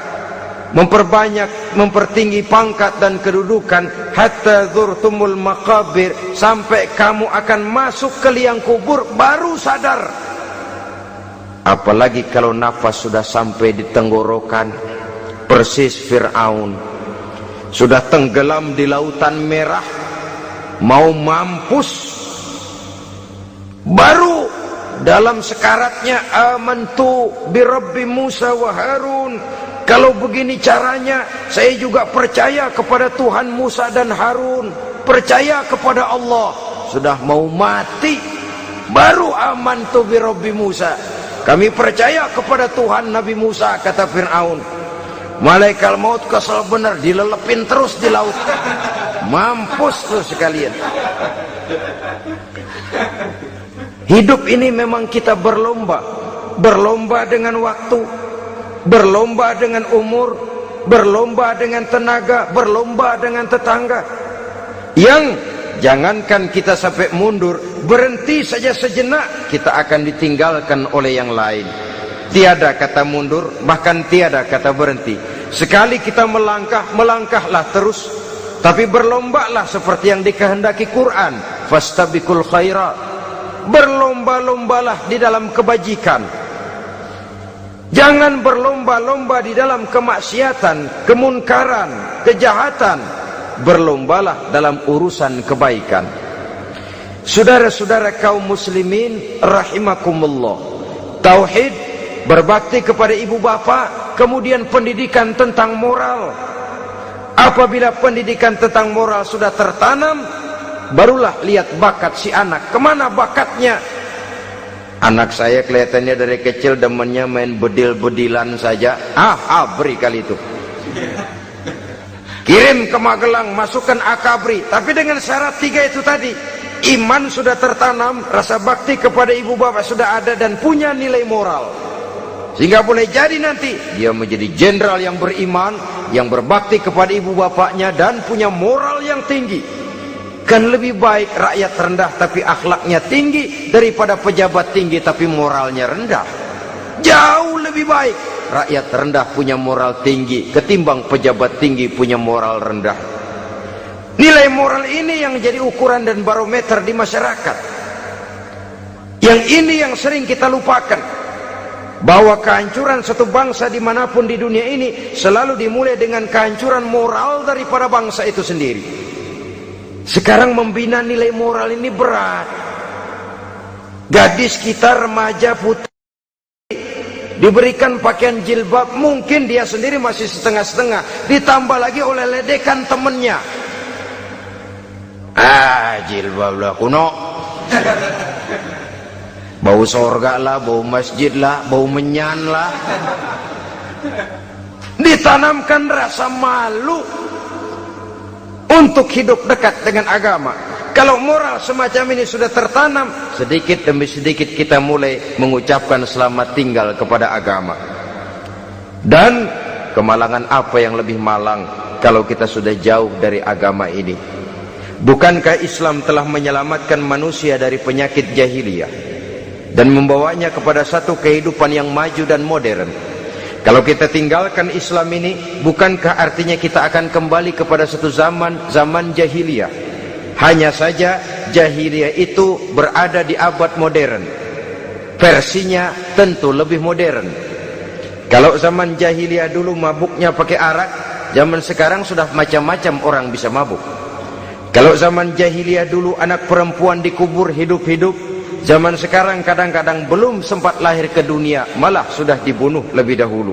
mempertinggi pangkat dan kedudukan, hatta zurtumul maqabir, sampai kamu akan masuk ke liang kubur baru sadar. Apalagi kalau nafas sudah sampai di tenggorokan, persis Fir'aun sudah tenggelam di lautan merah, mau mampus, baru dalam sekaratnya amantu bi Rabbi Musa wa Harun, kalau begini caranya saya juga percaya kepada Tuhan Musa dan Harun, percaya kepada Allah. Sudah mau mati baru amantu bi Rabbi Musa, Kami percaya kepada Tuhan Nabi Musa, kata Fir'aun. Malaikat maut kesel bener, dilelepin terus di laut. Mampus tuh sekalian. Hidup ini memang kita berlomba. Berlomba dengan waktu, berlomba dengan umur, berlomba dengan tenaga, berlomba dengan tetangga. Yang jangankan kita sampai mundur, berhenti saja sejenak, kita akan ditinggalkan oleh yang lain. Tiada kata mundur, bahkan tiada kata berhenti. Sekali kita melangkah, melangkahlah terus. Tapi berlombalah seperti yang dikehendaki Quran. Fastabiqul khairat. Berlomba-lombalah di dalam kebajikan. Jangan berlomba-lomba di dalam kemaksiatan, kemunkaran, kejahatan. Berlombalah dalam urusan kebaikan. Saudara-saudara kaum muslimin rahimakumullah, tauhid, berbakti kepada ibu bapa, kemudian pendidikan tentang moral. Apabila pendidikan tentang moral sudah tertanam, barulah lihat bakat si anak. Kemana bakatnya? Anak saya kelihatannya dari kecil demennya main bedil-bedilan saja. Abri kali itu. Kirim ke Magelang, masukkan akabri. Tapi dengan syarat 3 itu tadi. Iman sudah tertanam, rasa bakti kepada ibu bapak sudah ada, dan punya nilai moral. Sehingga boleh jadi nanti dia menjadi jenderal yang beriman, yang berbakti kepada ibu bapaknya, dan punya moral yang tinggi. Kan lebih baik rakyat rendah tapi akhlaknya tinggi daripada pejabat tinggi tapi moralnya rendah. Jauh lebih baik rakyat rendah punya moral tinggi ketimbang pejabat tinggi punya moral rendah. Nilai moral ini yang jadi ukuran dan barometer di masyarakat. Yang ini yang sering kita lupakan, bahwa kehancuran satu bangsa dimanapun di dunia ini selalu dimulai dengan kehancuran moral daripada bangsa itu sendiri. Sekarang membina nilai moral ini berat. Gadis kita, remaja, putri, diberikan pakaian jilbab, mungkin dia sendiri masih setengah-setengah, ditambah lagi oleh ledekan temennya. Jilbab lah kuno, bau sorga lah, bau masjid lah, bau menyan lah. Ditanamkan rasa malu untuk hidup dekat dengan agama. Kalau moral semacam ini sudah tertanam, sedikit demi sedikit kita mulai mengucapkan selamat tinggal kepada agama. Dan kemalangan apa yang lebih malang kalau kita sudah jauh dari agama ini? Bukankah Islam telah menyelamatkan manusia dari penyakit jahiliyah dan membawanya kepada satu kehidupan yang maju dan modern? Kalau kita tinggalkan Islam ini, bukankah artinya kita akan kembali kepada satu zaman jahiliyah? Hanya saja jahiliyah itu berada di abad modern. Versinya tentu lebih modern. Kalau zaman jahiliyah dulu mabuknya pakai arak, zaman sekarang sudah macam-macam orang bisa mabuk. Kalau zaman jahiliyah dulu anak perempuan dikubur hidup-hidup, zaman sekarang kadang-kadang belum sempat lahir ke dunia, malah sudah dibunuh lebih dahulu.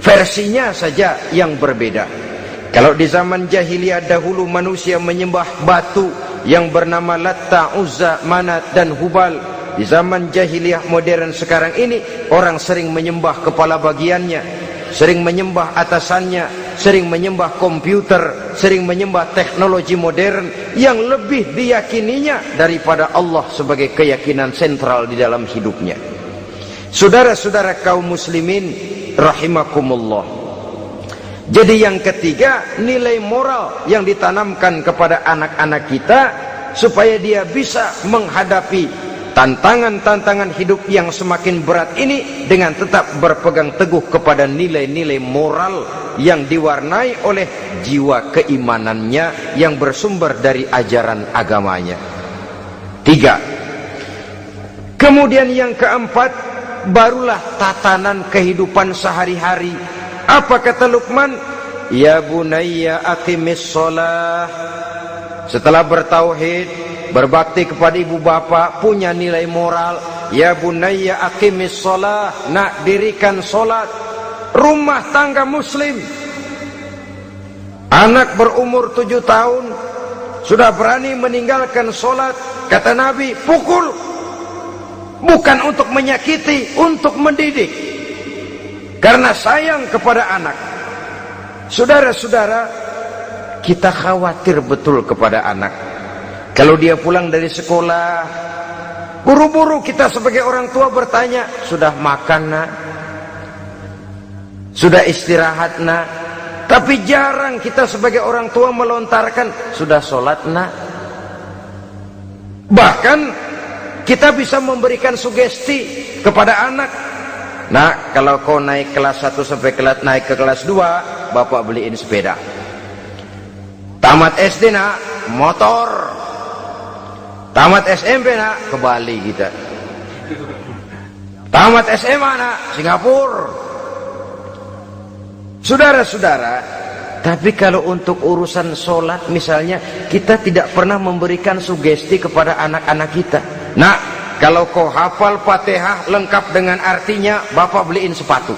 Versinya saja yang berbeda. Kalau di zaman jahiliyah dahulu manusia menyembah batu yang bernama Latta, Uzza, Manat dan Hubal, di zaman jahiliyah modern sekarang ini orang sering menyembah kepala bagiannya, sering menyembah atasannya, sering menyembah komputer, sering menyembah teknologi modern yang lebih diyakininya daripada Allah sebagai keyakinan sentral di dalam hidupnya. Saudara-saudara kaum muslimin rahimakumullah. Jadi yang ketiga, nilai moral yang ditanamkan kepada anak-anak kita supaya dia bisa menghadapi tantangan-tantangan hidup yang semakin berat ini dengan tetap berpegang teguh kepada nilai-nilai moral yang diwarnai oleh jiwa keimanannya yang bersumber dari ajaran agamanya. 3. Kemudian yang keempat, barulah tatanan kehidupan sehari-hari. Apa kata Luqman? Ya bunayya aqimis shalah. Setelah bertauhid, berbakti kepada ibu bapa, punya nilai moral. Ya bunayya aqimis shalah, nak dirikan solat. Rumah tangga muslim. Anak berumur 7 tahun sudah berani meninggalkan solat, kata Nabi, pukul. bukan untuk menyakiti, untuk mendidik. Karena sayang kepada anak. Saudara-saudara, kita khawatir betul kepada anak. Kalau dia pulang dari sekolah, buru-buru kita sebagai orang tua bertanya, sudah makan nak? Sudah istirahat nak? Tapi jarang kita sebagai orang tua melontarkan, sudah sholat nak? Bahkan kita bisa memberikan sugesti kepada anak. Nah, kalau kau naik kelas 1 sampai naik ke kelas 2, bapak beliin sepeda. Tamat SD nak, motor. Tamat SMP nak, ke Bali kita. Tamat SMA nak, Singapura. Saudara-saudara, tapi kalau untuk urusan sholat misalnya, kita tidak pernah memberikan sugesti kepada anak-anak kita. Nah, kalau kau hafal Fatihah lengkap dengan artinya, bapak beliin sepatu.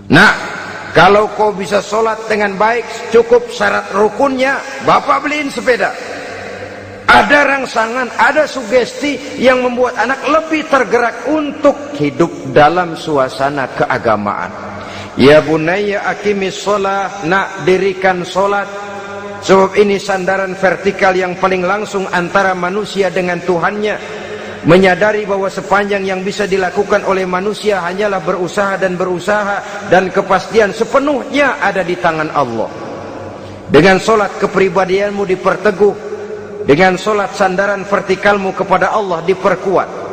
Nah, kalau kau bisa sholat dengan baik, cukup syarat rukunnya, bapak beliin sepeda. Ada rangsangan, ada sugesti yang membuat anak lebih tergerak untuk hidup dalam suasana keagamaan. Ya bunayya aqimis sholah, nak dirikan sholat. Sebab ini sandaran vertikal yang paling langsung antara manusia dengan Tuhannya. Menyadari bahwa sepanjang yang bisa dilakukan oleh manusia hanyalah berusaha dan berusaha, dan kepastian sepenuhnya ada di tangan Allah. Dengan sholat kepribadianmu diperteguh, dengan sholat sandaran vertikalmu kepada Allah diperkuat.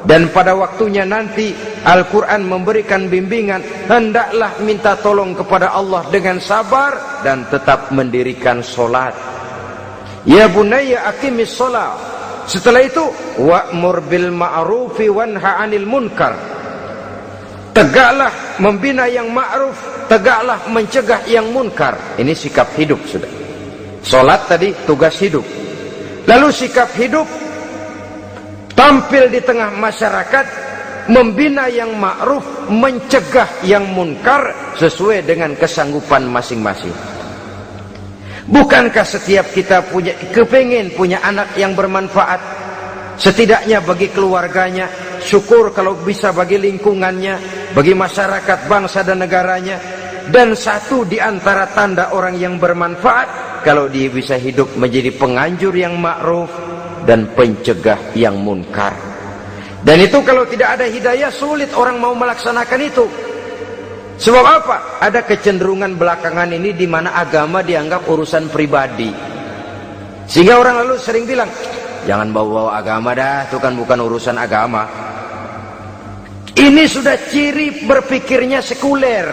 Dan pada waktunya nanti Al-Quran memberikan bimbingan, hendaklah minta tolong kepada Allah dengan sabar dan tetap mendirikan sholat. Ya bunayya aqimis sholat. Setelah itu wa'mur bil ma'rufi wanha 'anil munkar. Tegaklah membina yang ma'ruf, tegaklah mencegah yang munkar. Ini sikap hidup sudah. Sholat tadi tugas hidup. Lalu sikap hidup tampil di tengah masyarakat, membina yang ma'ruf, mencegah yang munkar sesuai dengan kesanggupan masing-masing. Bukankah setiap kita kepingin punya anak yang bermanfaat, setidaknya bagi keluarganya, syukur kalau bisa bagi lingkungannya, bagi masyarakat, bangsa dan negaranya. Dan satu di antara tanda orang yang bermanfaat, kalau dia bisa hidup menjadi penganjur yang ma'ruf dan pencegah yang munkar. Dan itu kalau tidak ada hidayah, sulit orang mau melaksanakan itu. Sebab apa? Ada kecenderungan belakangan ini di mana agama dianggap urusan pribadi. Sehingga orang lalu sering bilang, jangan bawa-bawa agama dah, itu kan bukan urusan agama. Ini sudah ciri berpikirnya sekuler.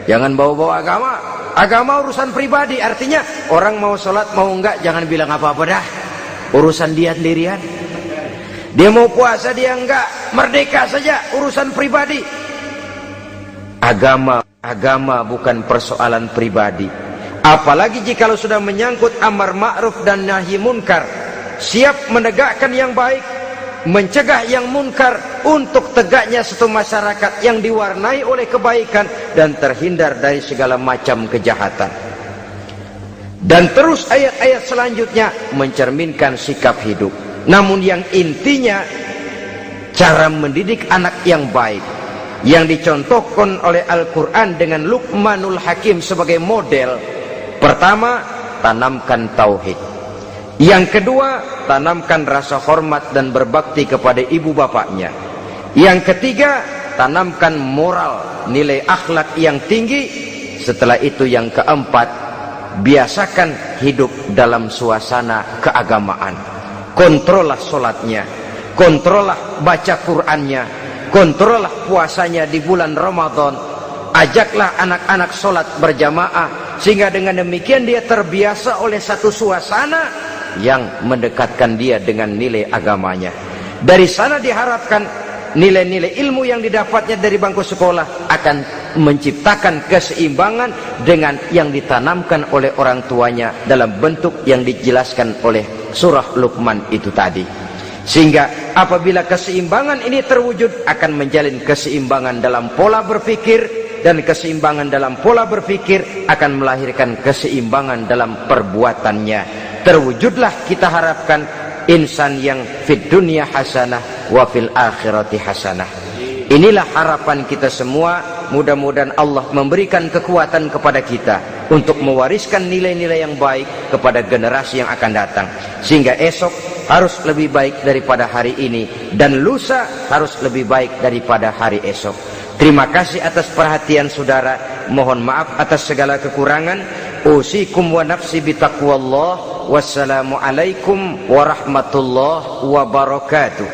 Jangan bawa-bawa agama. Agama urusan pribadi, artinya orang mau sholat mau enggak, jangan bilang apa-apa dah, urusan dia sendirian. Dia mau puasa dia enggak, merdeka saja, urusan pribadi. Agama bukan persoalan pribadi. Apalagi jika sudah menyangkut amar ma'ruf dan nahi munkar, siap menegakkan yang baik, mencegah yang munkar, untuk tegaknya satu masyarakat yang diwarnai oleh kebaikan dan terhindar dari segala macam kejahatan. Dan terus ayat-ayat selanjutnya mencerminkan sikap hidup. Namun yang intinya, cara mendidik anak yang baik yang dicontohkan oleh Al-Quran dengan Luqmanul Hakim sebagai model. Pertama, tanamkan tauhid. Yang kedua, tanamkan rasa hormat dan berbakti kepada ibu bapaknya. Yang ketiga, tanamkan moral, nilai akhlak yang tinggi. Setelah itu yang keempat, biasakan hidup dalam suasana keagamaan. Kontrollah sholatnya, kontrollah baca Qur'annya, kontrollah puasanya di bulan Ramadan. Ajaklah anak-anak sholat berjamaah, sehingga dengan demikian dia terbiasa oleh satu suasana yang mendekatkan dia dengan nilai agamanya. Dari sana diharapkan nilai-nilai ilmu yang didapatnya dari bangku sekolah akan menciptakan keseimbangan dengan yang ditanamkan oleh orang tuanya dalam bentuk yang dijelaskan oleh surah Luqman itu tadi. Sehingga apabila keseimbangan ini terwujud, akan menjalin keseimbangan dalam pola berpikir, dan keseimbangan dalam pola berpikir akan melahirkan keseimbangan dalam perbuatannya. Terwujudlah kita harapkan insan yang fid dunya hasanah wa fil akhirati hasanah. Inilah harapan kita semua. Mudah-mudahan Allah memberikan kekuatan kepada kita untuk mewariskan nilai-nilai yang baik kepada generasi yang akan datang, sehingga esok harus lebih baik daripada hari ini, dan lusa harus lebih baik daripada hari esok. Terima kasih atas perhatian saudara. Mohon maaf atas segala kekurangan. Usikum wa nafsi bitaqwallah. Wassalamualaikum warahmatullahi wabarakatuh.